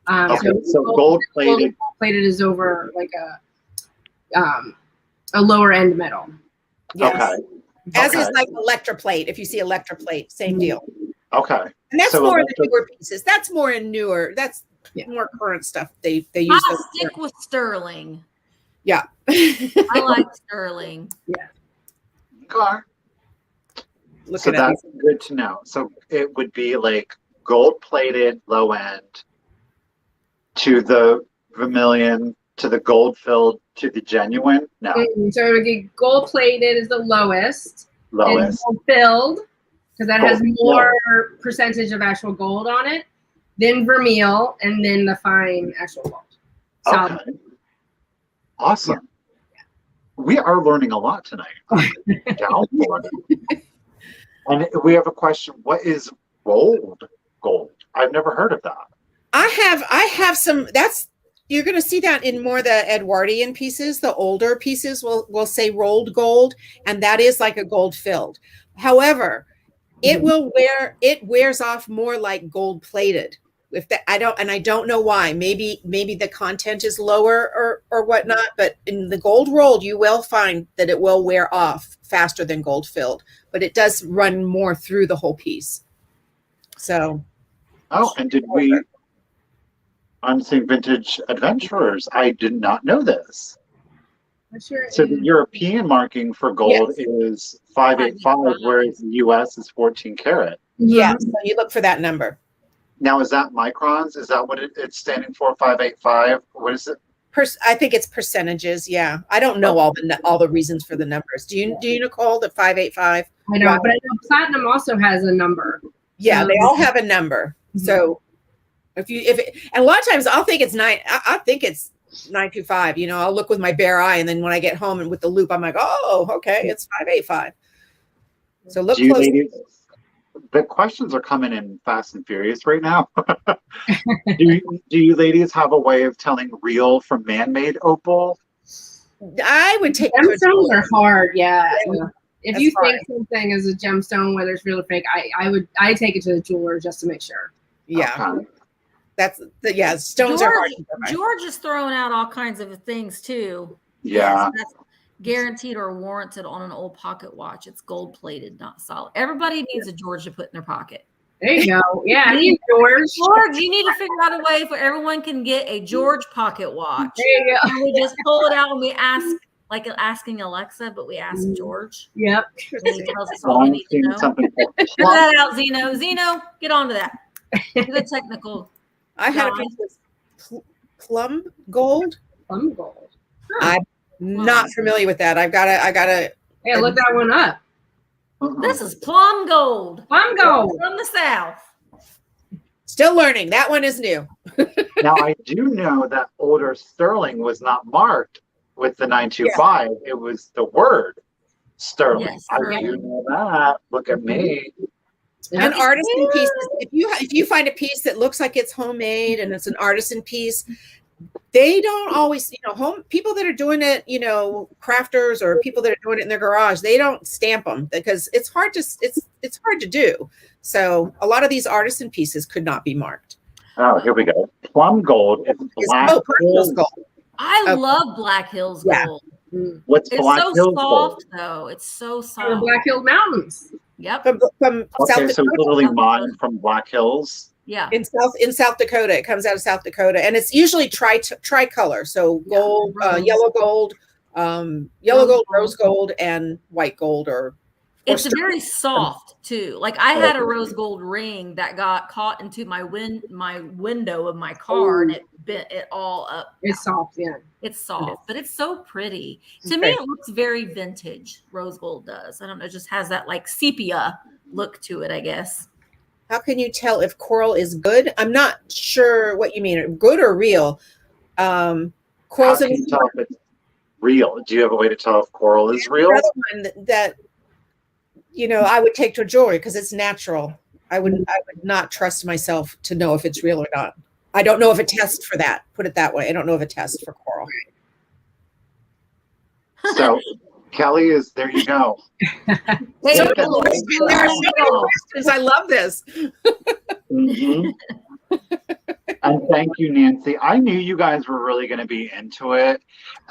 Okay, so gold plated is over like a lower end metal. Yes. Okay. As is like electroplate. If you see electroplate, same deal. Okay. And that's more in the newer pieces. That's more in newer. That's more current stuff. They use. I'll stick with sterling. Yeah. I like sterling. Yeah. Okay. So that's good to know. So it would be like gold plated low end to the vermilion to the gold filled to the genuine. No. So it would be gold plated is the lowest. Lowest. Gold filled because that has more percentage of actual gold on it. Then vermeil and then the fine actual gold. Solid. Okay. Awesome. Yeah. We are learning a lot tonight. And we have a question. What is rolled gold? I've never heard of that. I have some. You're going to see that in more the Edwardian pieces. The older pieces will say rolled gold, and that is like a gold filled. However, it wears off more like gold plated. I don't know why. Maybe the content is lower or whatnot. But in the gold rolled, you will find that it will wear off faster than gold filled. But it does run more through the whole piece. So. Oh, and did we? I'm seeing Vintage Adventurers. I did not know this. Sure so the European marking for gold is 585, whereas the US is 14 karat. Yeah, so you look for that number. Now, is that microns? Is that what it's standing for? 585? What is it? I think it's percentages. Yeah, I don't know all the reasons for the numbers. Do you, Nicole? The 585. I don't, but I know platinum also has a number. Yeah, they all have a number. Mm-hmm. So and a lot of times I'll think it's I think it's 925. I'll look with my bare eye, and then when I get home and with the loop, I'm like, oh, okay, it's 585. So look close. Ladies, the questions are coming in fast and furious right now. do you ladies have a way of telling real from man-made opal? I would take gemstones are hard. Yeah. If you think something is a gemstone, whether it's real or fake, I take it to the jeweler just to make sure. Yeah. Okay. Stones are hard. George is throwing out all kinds of things too. Yeah. That's guaranteed or warranted on an old pocket watch. It's gold plated, not solid. Everybody needs a George to put in their pocket. There you go. Yeah, I need George. George, you need to figure out a way for everyone can get a George pocket watch. There you go. And we just pull it out and we ask, like asking Alexa, but we ask George. Yep. And he tells us all we need to know. Figure that out, Zeno. Zeno, get on to that. Do the technical. I had a piece of plum gold. Plum gold. I'm not familiar with that. I gotta. Hey, look that one up. This is plum gold. Plum gold from the South. Still learning. That one is new. Now I do know that older sterling was not marked with the 925. Yeah. It was the word sterling. Yes, I do know that. Look at me. An artisan piece. If you find a piece that looks like it's homemade and it's an artisan piece, they don't always, people that are doing it, crafters or people that are doing it in their garage, they don't stamp them because it's hard to do. So a lot of these artisan pieces could not be marked. Oh, here we go. Plum gold is Black Hills gold. I love Black Hills gold. What's Black Hills gold? It's so soft though. It's so soft. The Black Hills Mountains. Yep. From South Dakota. So literally mined from Black Hills. Yeah. In South Dakota. It comes out of South Dakota, and it's usually tricolor. So gold, yellow gold, rose gold, and white gold, or it's very soft too. Like I had a rose gold ring that got caught into my window of my car, and it bent it all up. It's soft, yeah. It's soft, but it's so pretty. To me, it looks very vintage. Rose gold does. I don't know, it just has that like sepia look to it, I guess. How can you tell if coral is good? I'm not sure what you mean. Good or real? Coral's How can you tell if it's real? Do you have a way to tell if coral is real? Another one that I would take to jewelry because it's natural. I would not trust myself to know if it's real or not. I don't know of a test for that. Put it that way. I don't know of a test for coral. So Kelly is there. You go. There are so many questions. I love this. Mm-hmm. And thank you, Nancy. I knew you guys were really going to be into it.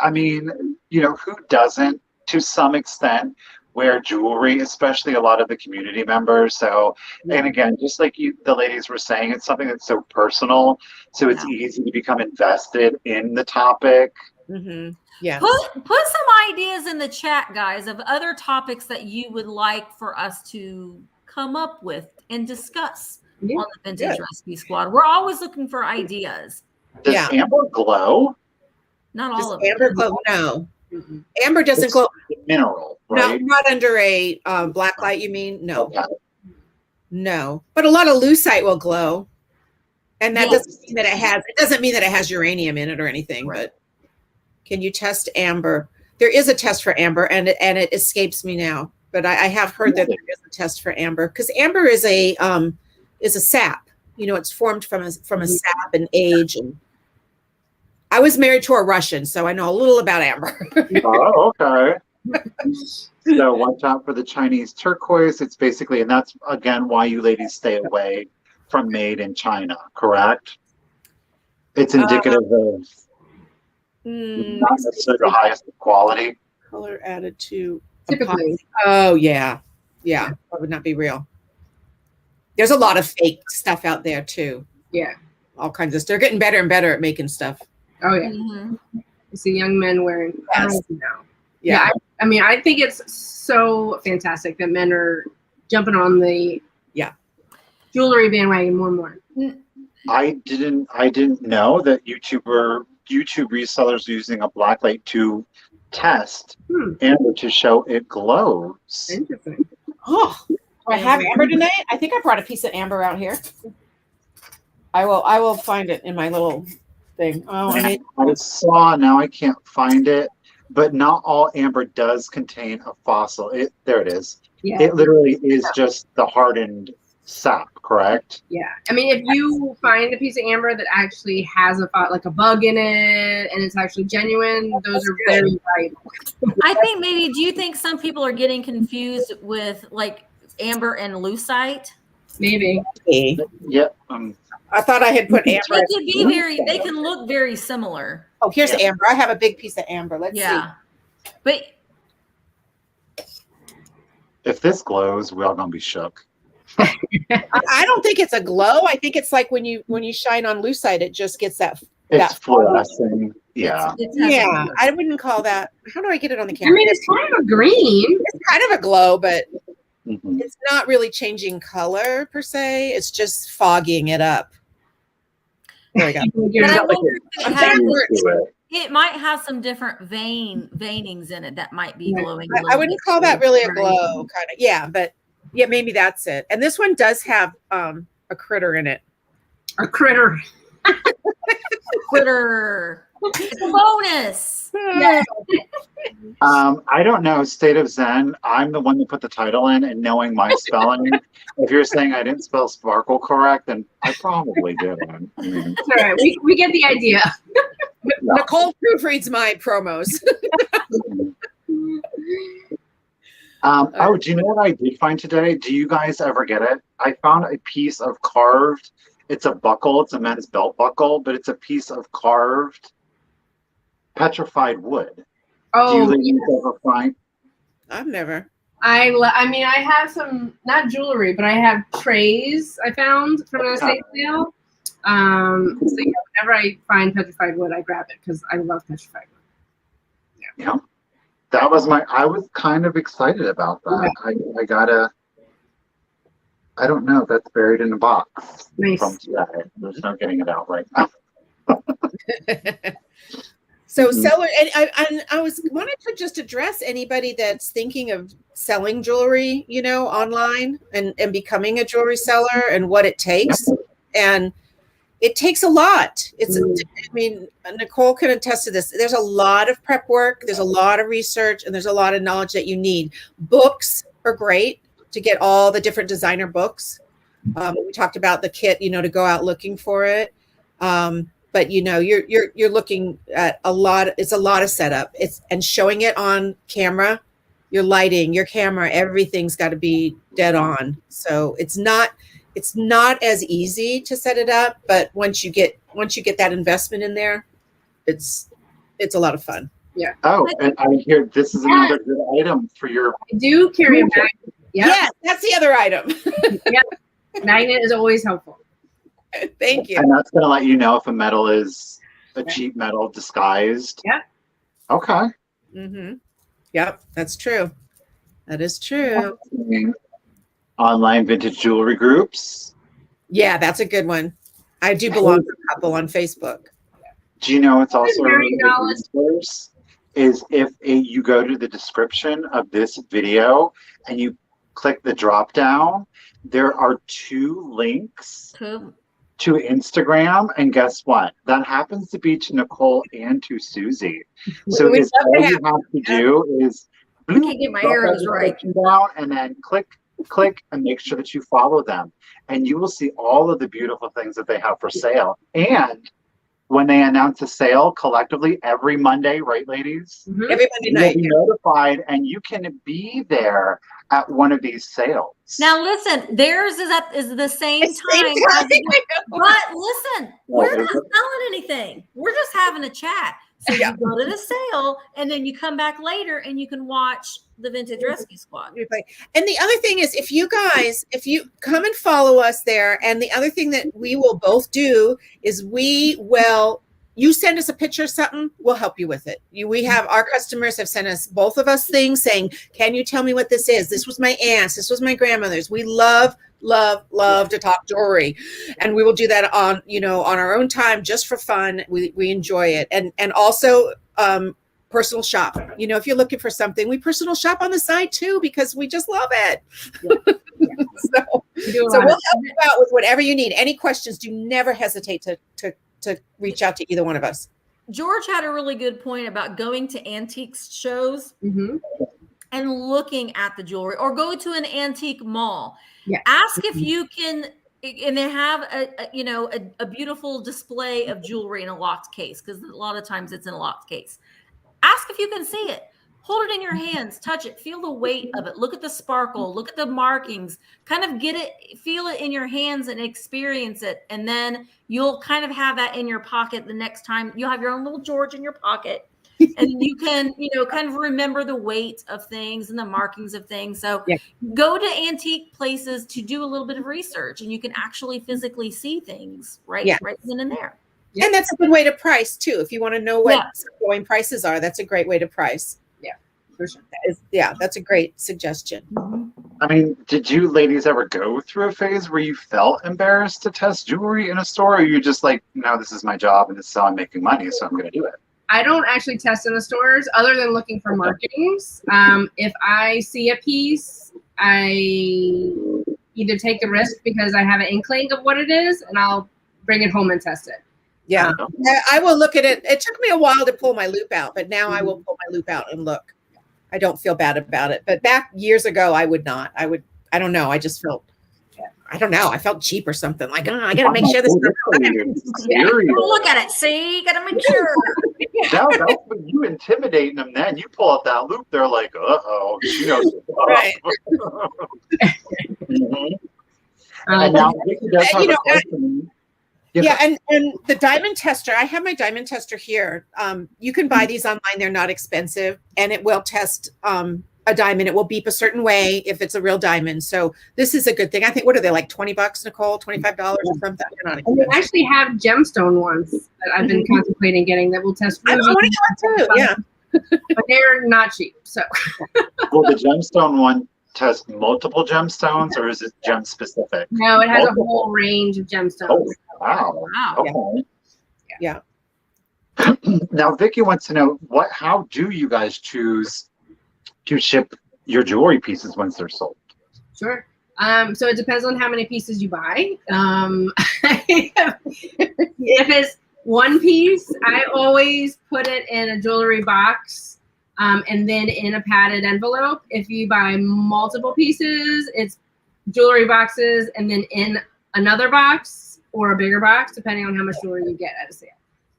I mean, who doesn't, to some extent, wear jewelry, especially a lot of the community members. So, and again, just like the ladies were saying, it's something that's so personal. So it's easy to become invested in the topic. Mm-hmm. Yeah. Put some ideas in the chat, guys, of other topics that you would like for us to come up with and discuss on the Vintage Recipe Squad. We're always looking for ideas. Does amber glow? Not all of amber glow? No. Amber doesn't glow. Mineral, right? No, not under a black light, you mean? No. Okay. No. But a lot of lucite will glow. And that doesn't mean that it has uranium in it or anything, but can you test amber? There is a test for amber, and it escapes me now. But I have heard that there is a test for amber, because amber is a sap. It's formed from a sap and age. And I was married to a Russian, so I know a little about amber. Oh, okay. So watch out for the Chinese turquoise. It's basically, and that's again why you ladies stay away from made in China, correct? It's indicative of not necessarily the highest quality. Color added to typically. Oh yeah. That would not be real. There's a lot of fake stuff out there too. Yeah. All kinds of stuff. They're getting better and better at making stuff. Oh yeah. You see young men wearing now. Yeah. I mean, I think it's so fantastic that men are jumping on the jewelry bandwagon more and more. I didn't know that YouTube resellers using a blacklight to test amber to show it glows. Interesting. Oh, do I have amber tonight? I think I brought a piece of amber out here. I will find it in my little thing. Oh, I saw, now I can't find it, but not all amber does contain a fossil. There it is. Yeah. It literally is just the hardened sap, correct? Yeah. I mean, if you find a piece of amber that actually has a bug in it and it's actually genuine, those are very valuable. I think maybe, do you think some people are getting confused with like amber and lucite? Maybe. Yep. I thought I had put amber. They can look very similar. Oh, here's amber. I have a big piece of amber. Let's see. But if this glows, we're all gonna be shook. I don't think it's a glow. I think it's like when you shine on lucite, it just gets that. It's fluorescing. Yeah. Yeah. I wouldn't call that. How do I get it on the camera? I mean, it's kind of a green. It's kind of a glow, but it's not really changing color per se. It's just fogging it up. There we go. It might have some different veinings in it that might be glowing. I wouldn't call that really a glow, kind of. Yeah, but maybe that's it. And this one does have a critter in it. A critter. Critter. It's a bonus. Yeah. I don't know. State of Zen. I'm the one that put the title in, and knowing my spelling, if you're saying I didn't spell Sparkel correct, then I probably didn't. I mean, it's all right. We get the idea. Nicole proofreads my promos. Do you know what I did find today? Do you guys ever get it? I found a piece of carved. It's a buckle. It's a men's belt buckle, but it's a piece of carved petrified wood. Oh, do you ever find? I've never. I mean, I have some, not jewelry, but I have trays I found from an estate sale. So yeah, whenever I find petrified wood, I grab it because I love petrified wood. Yeah. That was I was kind of excited about that. Yeah. I don't know. That's buried in a box from today. There's no getting it out right now. So seller, and I was wanted to just address anybody that's thinking of selling jewelry, you know, online and becoming a jewelry seller and what it takes. And it takes a lot. I mean, Nicole can attest to this. There's a lot of prep work. There's a lot of research and there's a lot of knowledge that you need. Books are great to get all the different designer books. We talked about the kit, you know, to go out looking for it. But you know, you're looking at a lot. It's a lot of setup. And showing it on camera, your lighting, your camera, everything's got to be dead on. So it's not as easy to set it up. But once you get that investment in there, it's a lot of fun. Yeah. Oh, and I hear this is another good item for your. I do carry a magnet. Yep. Yeah, that's the other item. Yeah, magnet is always helpful. Thank you. And that's going to let you know if a metal is a cheap metal disguised. Yeah. Okay. Mm-hmm. Yep, that's true. That is true. Online vintage jewelry groups. Yeah, that's a good one. I do belong to a couple on Facebook. Do you know it's also very a really good resource is if you go to the description of this video and you click the drop down, there are 2 links to Instagram, and guess what? That happens to be to Nicole and to Suzzee. So all you have to do is I can't get my arrows right. Down and then click, and make sure that you follow them, and you will see all of the beautiful things that they have for sale. And when they announce a sale collectively every Monday, right, ladies? Mm-hmm. Every Monday night, you'll be notified, and you can be there at one of these sales. Now listen, theirs is the same time. But listen, we're not selling anything. We're just having a chat. So you go to the sale and then you come back later and you can watch the Vintage Rescue Squad. And the other thing is if you come and follow us there, and the other thing that we will both do is you send us a picture of something, we'll help you with it. We have our customers have sent us, both of us, things saying, can you tell me what this is? This was my aunt's, this was my grandmother's. We love to talk jewelry. And we will do that on our own time, just for fun. We enjoy it. And also personal shop. You know, if you're looking for something, we personal shop on the side too, because we just love it. Yeah. So we'll help you out with whatever you need. Any questions, do never hesitate to reach out to either one of us. George had a really good point about going to antiques shows and looking at the jewelry, or go to an antique mall. Yeah. Ask if you can, and they have a beautiful display of jewelry in a locked case, because a lot of times it's in a locked case. Ask if you can see it. Hold it in your hands, touch it, feel the weight of it. Look at the sparkle, look at the markings, kind of get it, feel it in your hands and experience it. And then you'll kind of have that in your pocket the next time. You'll have your own little George in your pocket. And you can, kind of remember the weight of things and the markings of things. So go to antique places to do a little bit of research, and you can actually physically see things right then and there. And that's a good way to price too. If you want to know what going prices are, that's a great way to price. For sure. That's a great suggestion. I mean, did you ladies ever go through a phase where you felt embarrassed to test jewelry in a store, or you just like, no, this is my job and this is how I'm making money, so I'm going to do it? I don't actually test in the stores other than looking for markings. If I see a piece, I either take the risk because I have an inkling of what it is, and I'll bring it home and test it. Yeah, I will look at it. It took me a while to pull my loop out, but now I will pull my loop out and look. I don't feel bad about it. But back years ago, I would not. I don't know. I just felt, I don't know. I felt cheap or something. Like, I got to make sure this is look at it. See, got to make sure. That's when you intimidating them. Then you pull out that loop. They're like, uh-oh. She knows right. And now Vicky does have a question. And the diamond tester, I have my diamond tester here. You can buy these online. They're not expensive, and it will test a diamond, it will beep a certain way if it's a real diamond. So this is a good thing. I think, what are they, like $20, Nicole? $25 or something? They're not And they expensive. actually have gemstone ones that I've been contemplating getting that will test I rubies, want to get one too. Yeah. but they're not cheap. So Will the gemstone one test multiple gemstones, or is it gem specific? no, it has a Multiple. whole range of gemstones. Oh, wow. Wow. Okay. Yeah. Now, Vicky wants to know how do you guys choose to ship your jewelry pieces once they're sold? Sure. So it depends on how many pieces you buy. If it's one piece, I always put it in a jewelry box and then in a padded envelope. If you buy multiple pieces, it's jewelry boxes and then in another box or a bigger box, depending on how much jewelry you get at a sale.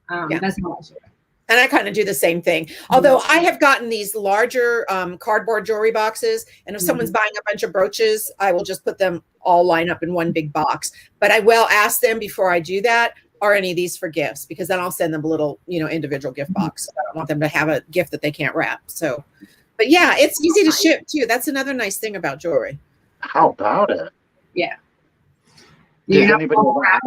That's how I ship it. And I kind of do the same thing. Although I have gotten these larger cardboard jewelry boxes, and if someone's buying a bunch of brooches, I will just put them all line up in one big box. But I will ask them before I do that, are any of these for gifts? Because then I'll send them a little, individual gift box. I don't want them to have a gift that they can't wrap. So, but yeah, it's easy to ship too. That's another nice thing about jewelry. How about it? Yeah. Did anybody ever ask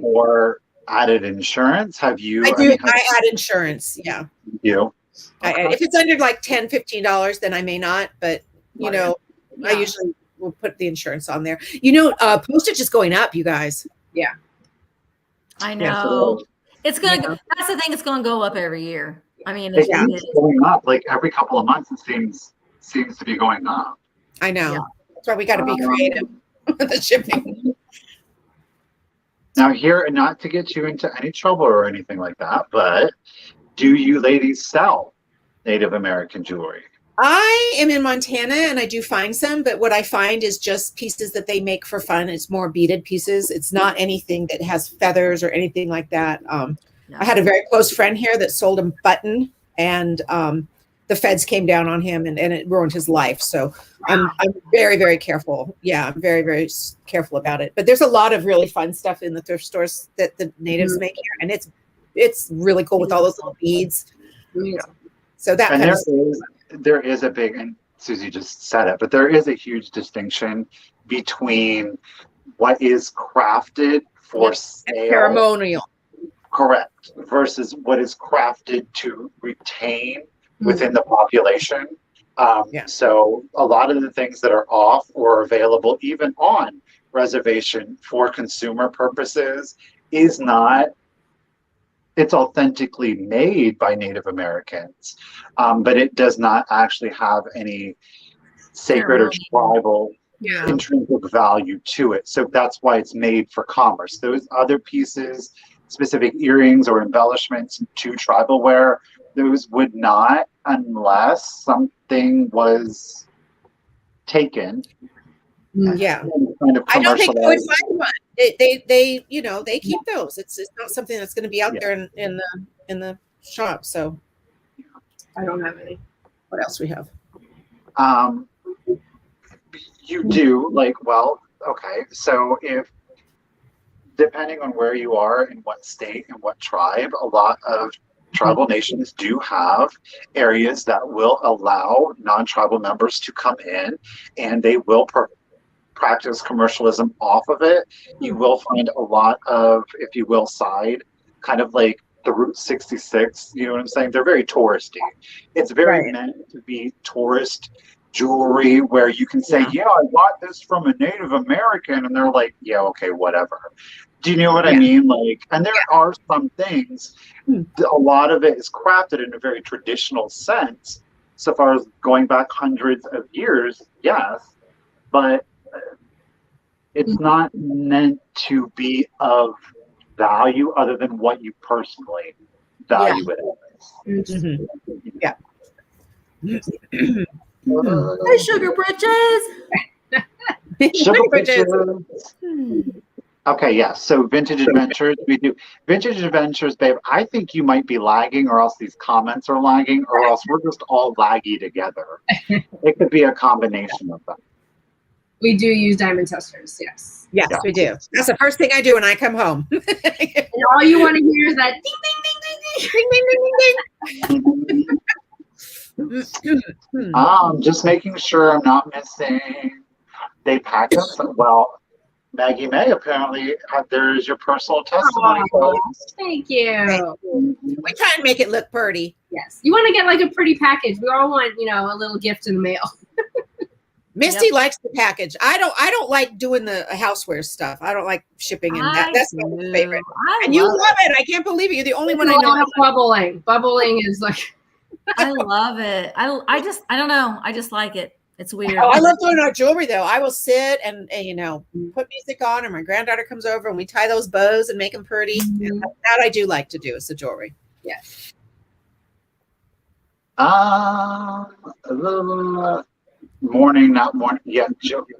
for added insurance? Have you? I do. I add insurance. Yeah. You? If it's under like $10, $15, then I may not. But I usually will put the insurance on there. Postage is going up, you guys. Yeah. I know. It's going to, that's the thing. It's going to go up every year. I mean, It keeps going up. Like every couple of months, it seems to be going up. I know. Yeah. That's why we got to be creative with the shipping. Now here, not to get you into any trouble or anything like that, but do you ladies sell Native American jewelry? I am in Montana and I do find some, but what I find is just pieces that they make for fun. It's more beaded pieces. It's not anything that has feathers or anything like that. I had a very close friend here that sold a button, and the feds came down on him and it ruined his life. So I'm very, very careful. Yeah, I'm very, very careful about it. But there's a lot of really fun stuff in the thrift stores that the natives make here, and it's really cool with all those little beads. So that kind of there is a big, and Susie just said it, but there is a huge distinction between what is crafted for sale, ceremonial, correct, versus what is crafted to retain within the population. So a lot of the things that are off or available even on reservation for consumer purposes is not, it's authentically made by Native Americans, but it does not actually have any sacred or tribal intrinsic value to it. So that's why it's made for commerce. Those other pieces, specific earrings or embellishments to tribal wear, those would not, unless something was taken. Kind of I don't think they would find one. They keep those. It's not something that's going to be out there in the shop. So I don't have any. What else we have? You do okay. So if, depending on where you are, in what state and what tribe, a lot of tribal nations do have areas that will allow non-tribal members to come in, and they will practice commercialism off of it. You will find a lot of, if you will, side, kind of like the Route 66, you know what I'm saying? They're very touristy. It's very meant to be tourist jewelry where you can say, I bought this from a Native American, and they're like, yeah, okay, whatever. Do you know what I mean? And there are some things, a lot of it is crafted in a very traditional sense, so far as going back hundreds of years, yes, but it's not meant to be of value other than what you personally value it as. Hey, sugar britches. Sugar britches. Okay, so Vintage Adventures, we do. Vintage Adventures, babe, I think you might be lagging, or else these comments are lagging, or else we're just all laggy together. It could be a combination of them. We do use diamond testers, yes. Yes, we do. That's the first thing I do when I come home. And all you want to hear is that ding, ding, ding, ding, ding, ding, ding, ding, ding. Just making sure I'm not missing. They pack us well. Maggie May, apparently, there's your personal testimony. Aw, thank you. We try and make it look pretty. Yes. You want to get like a pretty package. We all want, a little gift in the mail. Misty likes the package. I don't like doing the houseware stuff. I don't like shipping and that. That's my favorite. And you love it. I can't believe it. You're the only one I know. Bubbling. Bubbling is like. I love it. I don't know. I just like it. It's weird. Oh, I love doing our jewelry though. I will sit and put music on, and my granddaughter comes over and we tie those bows and make them pretty. And that I do like to do is the jewelry. Yes. Morning, not morning. Yeah,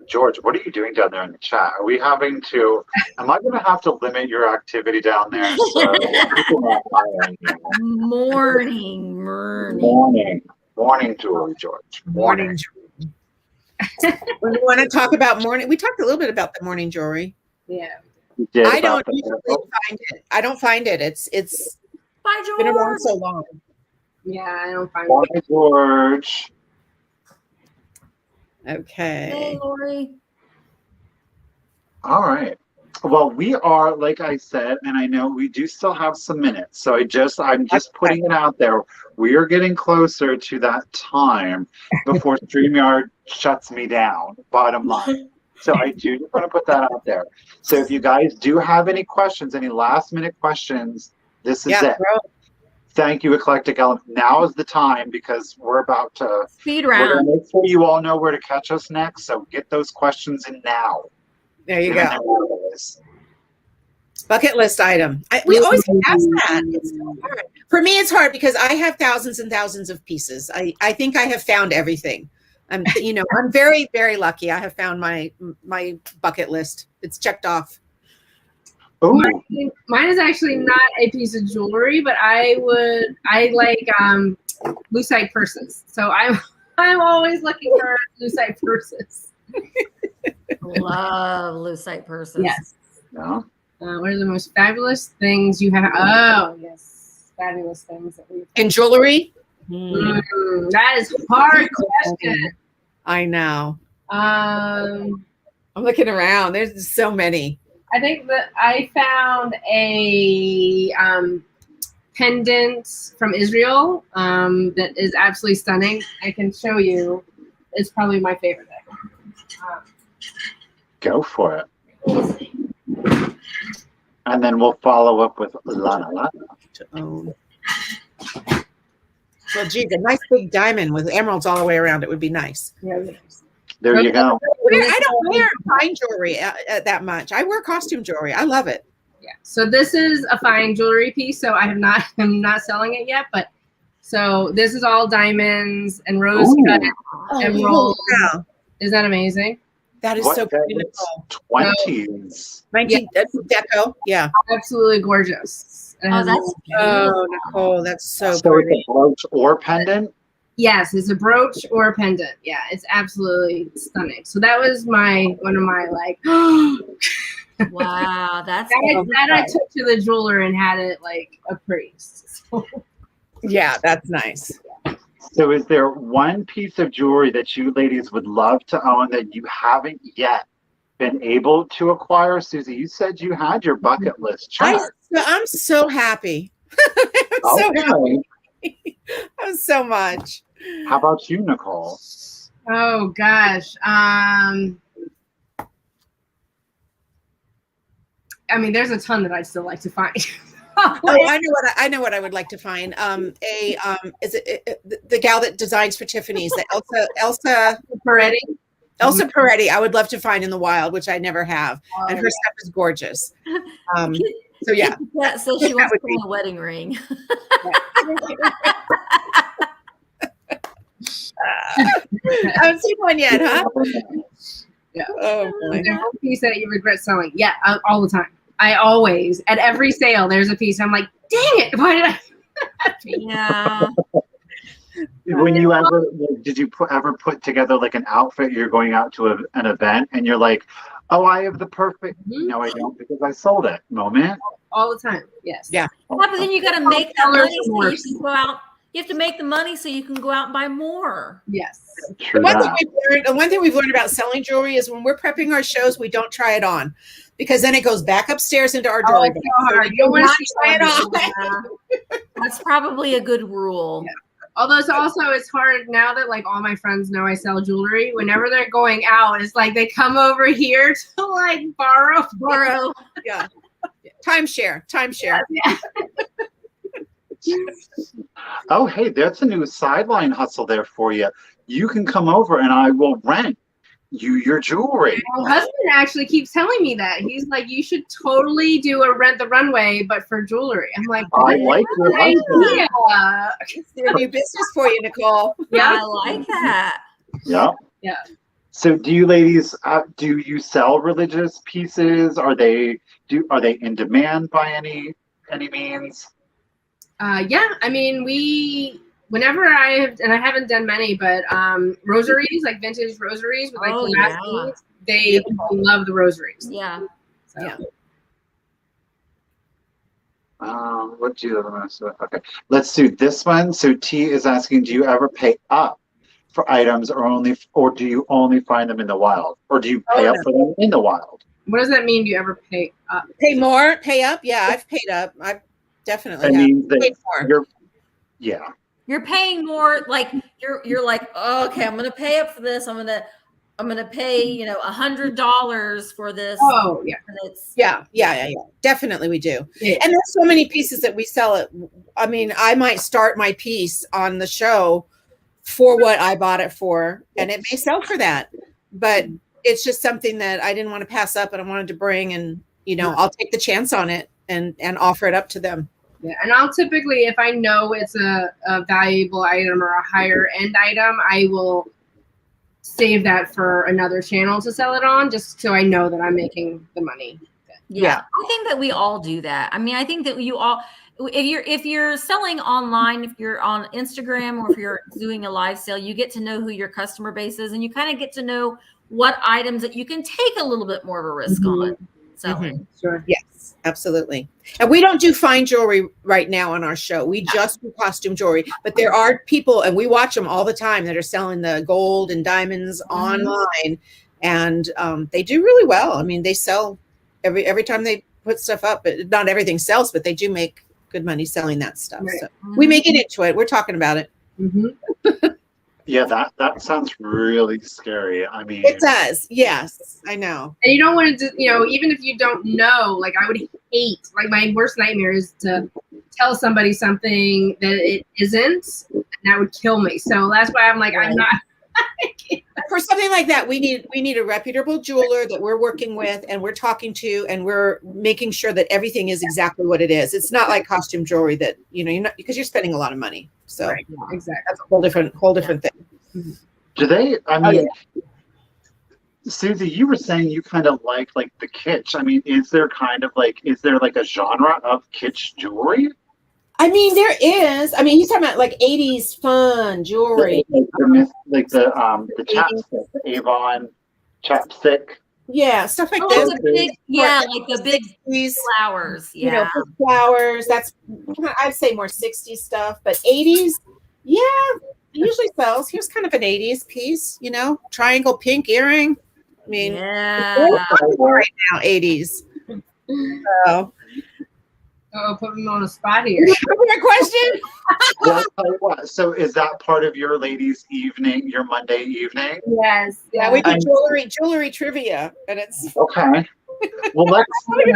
George, what are you doing down there in the chat? Are we having to? Am I going to have to limit your activity down there? Morning, jewelry, George. Morning. When we want to talk about morning, we talked a little bit about the morning jewelry. Yeah. I don't usually find it. I don't find it. It's been around so long. Yeah, I don't find Morning, it. George. Okay. Hey, Lori. All right. Well, we are, like I said, and I know we do still have some minutes. So I'm just putting it out there. We are getting closer to that time before StreamYard shuts me down, bottom line. So I do just want to put that out there. So if you guys do have any questions, any last minute questions, this is it. Bro. Thank you, Eclectic Element. Now is the time because we're about to speed round. We're gonna make sure you all know where to catch us next. So get those questions in now. There you go. Bucket list item. We always ask that. It's so hard. For me, it's hard because I have thousands and thousands of pieces. I think I have found everything. I'm very, very lucky. I have found my bucket list. It's checked off. Mine is actually not a piece of jewelry, but I like lucite purses. So I'm always looking for lucite purses. Love lucite purses. Yes. Yeah. What are the most fabulous things you have? Oh, yes. Fabulous things that we've in jewelry? That is a hard question. I know. I'm looking around. There's so many. I think that I found a pendant from Israel that is absolutely stunning. I can show you. It's probably my favorite thing. Go for it. And then we'll follow up with Lana. To own. Well, geez, a nice big diamond with emeralds all the way around it would be nice. Yeah. There you go. I don't wear fine jewelry that much. I wear costume jewelry. I love it. Yeah. So this is a fine jewelry piece. So I'm not selling it yet, but so this is all diamonds and rose cut emeralds. Wow. Isn't that amazing? That is so pretty. 20s. 19 deco. Yeah. Absolutely gorgeous. Oh, that's beautiful. Nicole, that's so pretty. It's a brooch or pendant? Yes, it's a brooch or a pendant. Yeah, it's absolutely stunning. So that was one of my like wow, that's that I took to the jeweler and had it like a priest. So. Yeah, that's nice. So is there one piece of jewelry that you ladies would love to own that you haven't yet been able to acquire? Susie, you said you had your bucket list checked. I'm so happy. I'm so much. How about you, Nicole? Oh gosh. I mean, there's a ton that I'd still like to find. I know what I would like to find. Is it the gal that designs for Tiffany's? Elsa Peretti. Elsa Peretti. I would love to find in the wild, which I never have, and her stuff is gorgeous. So yeah. So she wants to put a wedding ring. I haven't seen one yet, huh? Yeah. Oh, there's one piece that you regret selling. Yeah, all the time. I always, at every sale, there's a piece. I'm like, dang it! Why did I? Yeah. When you did you ever put together like an outfit? You're going out to an event, and you're like, oh, I have the perfect. No, I don't, because I sold it. Moment. All the time. Yes. Yeah. But then you got to make that money so you can go out. You have to make the money so you can go out and buy more. Yes. True The that. one thing we've learned about selling jewelry is when we're prepping our shows, we don't try it on because then it goes back upstairs into our jewelry box. So hard. You don't want to try it on. Yeah. That's probably a good rule. Yeah. Although it's hard now that like all my friends know I sell jewelry. Whenever they're going out, it's like they come over here to like borrow. Yeah. Timeshare. Yeah. Oh, hey, that's a new sideline hustle there for you. You can come over and I will rent you your jewelry. My husband actually keeps telling me that. He's like, you should totally do a Rent the Runway, but for jewelry. I'm like, I like your husband. idea. It's a new business for you, Nicole. Yeah, I like that. Yeah. Yeah. So do you ladies, do you sell religious pieces? Are they in demand by any means? Yeah, I mean, whenever I haven't done many, but rosaries, like vintage rosaries with like glass beads, they love the rosaries. Yeah. So. Yeah. What do you have? Okay, let's do this one. So T is asking, do you ever pay up for items or do you only find them in the wild? Or do you pay up for them in the wild? What does that mean? Do you ever pay up? Pay more? Pay up? Yeah, I've paid up. I've definitely That means that paid more. You're paying more, like you're like, oh, okay, I'm gonna pay up for this. I'm gonna pay, $100 for this. Oh yeah. And it's Yeah. Definitely we do. Yeah. And there's so many pieces that we sell it. I mean, I might start my piece on the show for what I bought it for, and it may sell for that. But it's just something that I didn't want to pass up and I wanted to bring, and I'll take the chance on it and offer it up to them. Yeah, and I'll typically, if I know it's a valuable item or a higher end item, I will save that for another channel to sell it on, just so I know that I'm making the money. Yeah. I think that we all do that. I mean, I think that you all, if you're selling online, if you're on Instagram or if you're doing a live sale, you get to know who your customer base is, and you kind of get to know what items that you can take a little bit more of a risk on selling. Sure. Yes, absolutely. And we don't do fine jewelry right now on our show. We just do costume jewelry, but there are people, and we watch them all the time, that are selling the gold and diamonds online, and they do really well. I mean, they sell every time they put stuff up. Not everything sells, but they do make good money selling that stuff. Right. So we may get into it. We're talking about it. Mm-hmm. Yeah, that sounds really scary. I mean, It does. Yes, I know. And you don't want to, even if you don't know, like I would hate, like my worst nightmare is to tell somebody something that it isn't, and that would kill me. So that's why I'm like, I'm not. For something like that, we need a reputable jeweler that we're working with and we're talking to, and we're making sure that everything is exactly what it is. It's not like costume jewelry that you're not, because you're spending a lot of money. So Right. Exactly. that's a whole different thing. do they? I mean, Susie, you were saying you kind of like the kitsch. I mean, is there like a genre of kitsch jewelry? I mean, there is. I mean, he's talking about like 80s fun jewelry. Like the chapstick, the Avon chapstick. Yeah, stuff like Oh, this. the big, like the big 60s, flowers. Yeah. flowers. That's, I'd say, more 60s stuff, but 80s, yeah, it usually sells. Here's kind of an 80s piece, triangle pink earring. I mean, Yeah. right now, 80s. So, Put me on a spot here. your question? Well, I'll tell you what, so is that part of your ladies' evening, your Monday evening? Yes. Yeah, we do jewelry trivia, and it's Okay. Well, let's. what?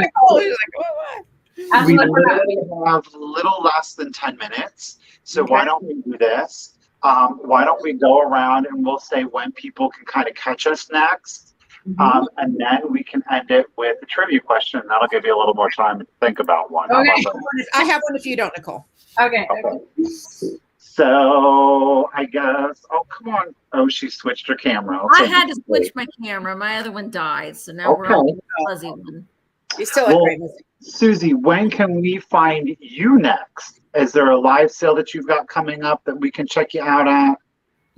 We literally have a little less than 10 minutes. So why don't we do this? Why don't we go around and we'll say when people can kind of catch us next. And then we can end it with a trivia question. That'll give you a little more time to think about one. Okay. I have one if you don't, Nicole. Okay. So I guess, oh, come on. Oh, she switched her camera. I had to switch my camera. My other one died. So now we're on the fuzzy one. You still have great music. Susie, when can we find you next? Is there a live sale that you've got coming up that we can check you out at?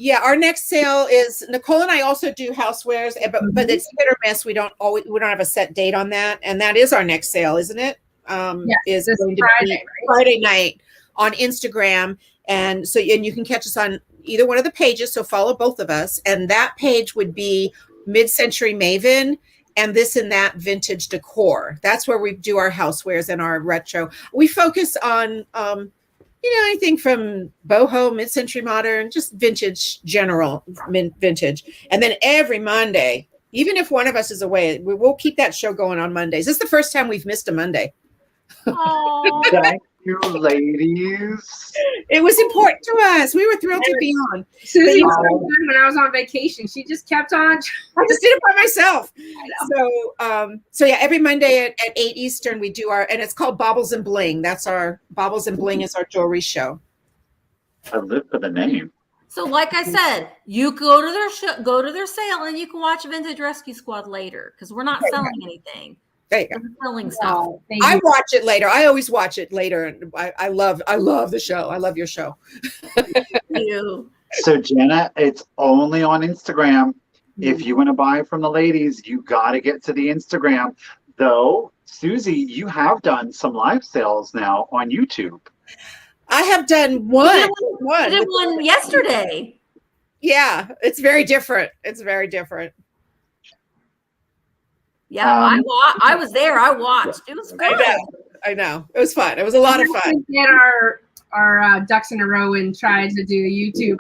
Yeah, our next sale is, Nicole and I also do housewares, but it's hit or miss. We don't have a set date on that, and that is our next sale, isn't it? Yeah, is this going to Friday, be right? Friday night. on Instagram. And so, and you can catch us on either one of the pages. So follow both of us. And that page would be Mid-Century Maven and This and That Vintage Decor. That's where we do our housewares and our retro. We focus on, anything from boho, mid-century modern, just vintage, general vintage. And then every Monday, even if one of us is away, we'll keep that show going on Mondays. This is the first time we've missed a Monday. Thank you, ladies. It was important to us. We were thrilled to be on. Susie was so good when I was on vacation. She just kept on. I just did it by myself. So yeah, every Monday at 8 Eastern, we do and it's called Baubles and Bling. That's our Baubles and Bling is our jewelry show. I live for the name. So, like I said, you go to their show, go to their sale, and you can watch Vintage Rescue Squad later because we're not selling anything. There you go. We're selling stuff. I watch it later. I always watch it later, and I love the show. I love your show. Thank you. So Jenna, it's only on Instagram. If you want to buy from the ladies, you got to get to the Instagram. Though, Susie, you have done some live sales now on YouTube. I have done one. I did one yesterday. Yeah, it's very different. It's very different. Yeah, I was there. I watched. It was fun. I know. It was fun. It was a lot of fun. Get our ducks in a row and try to do YouTube.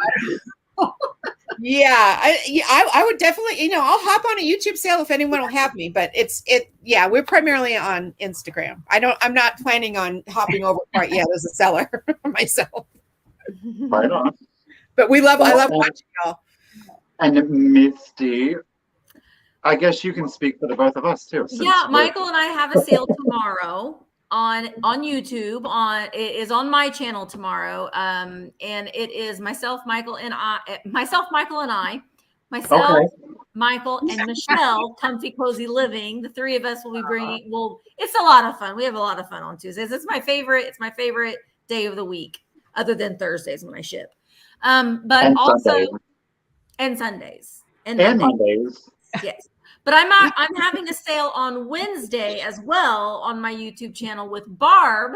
Yeah, I would definitely, I'll hop on a YouTube sale if anyone will have me, but we're primarily on Instagram. I'm not planning on hopping over quite yet as a seller myself. Right on. But I love watching y'all. And Misty, I guess you can speak for the both of us too. Yeah, Michael and I have a sale tomorrow on YouTube. It is on my channel tomorrow. And it is myself, Michael, and Michael, and Michelle, Comfy Cozy Living. The three of us will be bringing. It's a lot of fun. We have a lot of fun on Tuesdays. It's my favorite day of the week, other than Thursdays when I ship. But and also Sundays. and Sundays and Mondays. Yes. But I'm having a sale on Wednesday as well on my YouTube channel with Barb,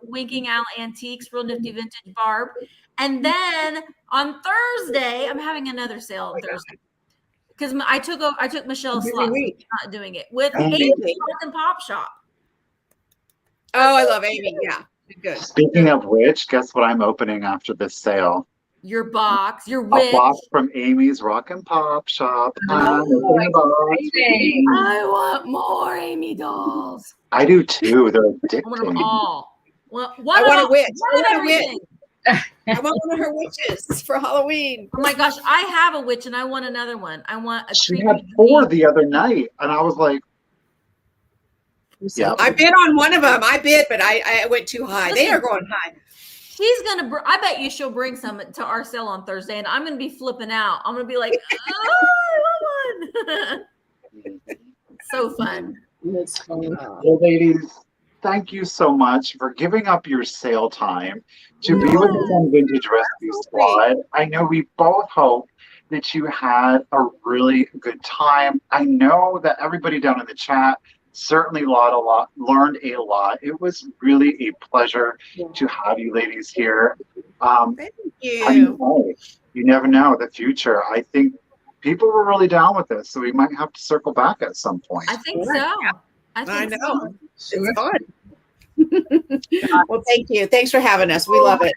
Winking Owl Antiques, Real Nifty Vintage Barb. And then on Thursday, I'm having another sale on Thursday because I took Michelle's slot. So not doing it with Amy and Pop Shop. Oh, I love Amy. Yeah, good. Speaking of which, guess what I'm opening after this sale? Your box, your A wish. box from Amy's Rock and Pop Shop. I want more Amy dolls. I do too. They're I want them addicting. all. Well, I want a witch. I want one of her witches for Halloween. Oh my gosh, I have a witch and I want another one. I want a She creepy had 4 the other night, and I was like, "Yeah." I bid on one of them. I bid, but I went too high. They are going high. She's gonna. I bet you she'll bring some to our sale on Thursday, and I'm gonna be flipping out. I'm gonna be like, "Oh, I want one!" So fun. That's funny. Well, ladies, thank you so much for giving up your sale time to be with us on Vintage Rescue Squad. I know we both hope that you had a really good time. I know that everybody down in the chat certainly learned a lot. It was really a pleasure to have you ladies here. Thank you. You never know the future. I think people were really down with this, so we might have to circle back at some point. I think so. I know. So. It's fun. Well, thank you. Thanks for having us. We love it.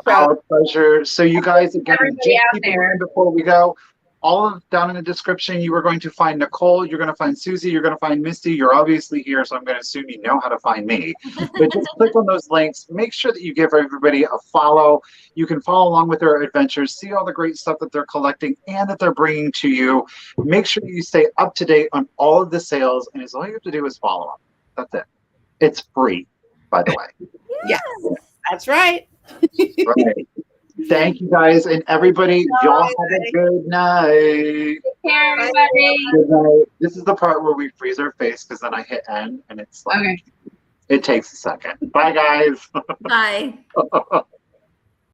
Our pleasure. So you guys, again, just keep in mind before we go, all of down in the description, you are going to find Nicole, you're going to find Susie, you're going to find Misty. You're obviously here, so I'm going to assume you know how to find me. But just click on those links. Make sure that you give everybody a follow. You can follow along with their adventures, see all the great stuff that they're collecting and that they're bringing to you. Make sure you stay up to date on all of the sales, and all you have to do is follow them. That's it. It's free, by the way. Yes, that's right. Right. Thank you guys and everybody. Y'all have a good night. Take care, everybody. Good night. This is the part where we freeze our face because then I hit end and it's like it takes a second. Bye guys. Bye.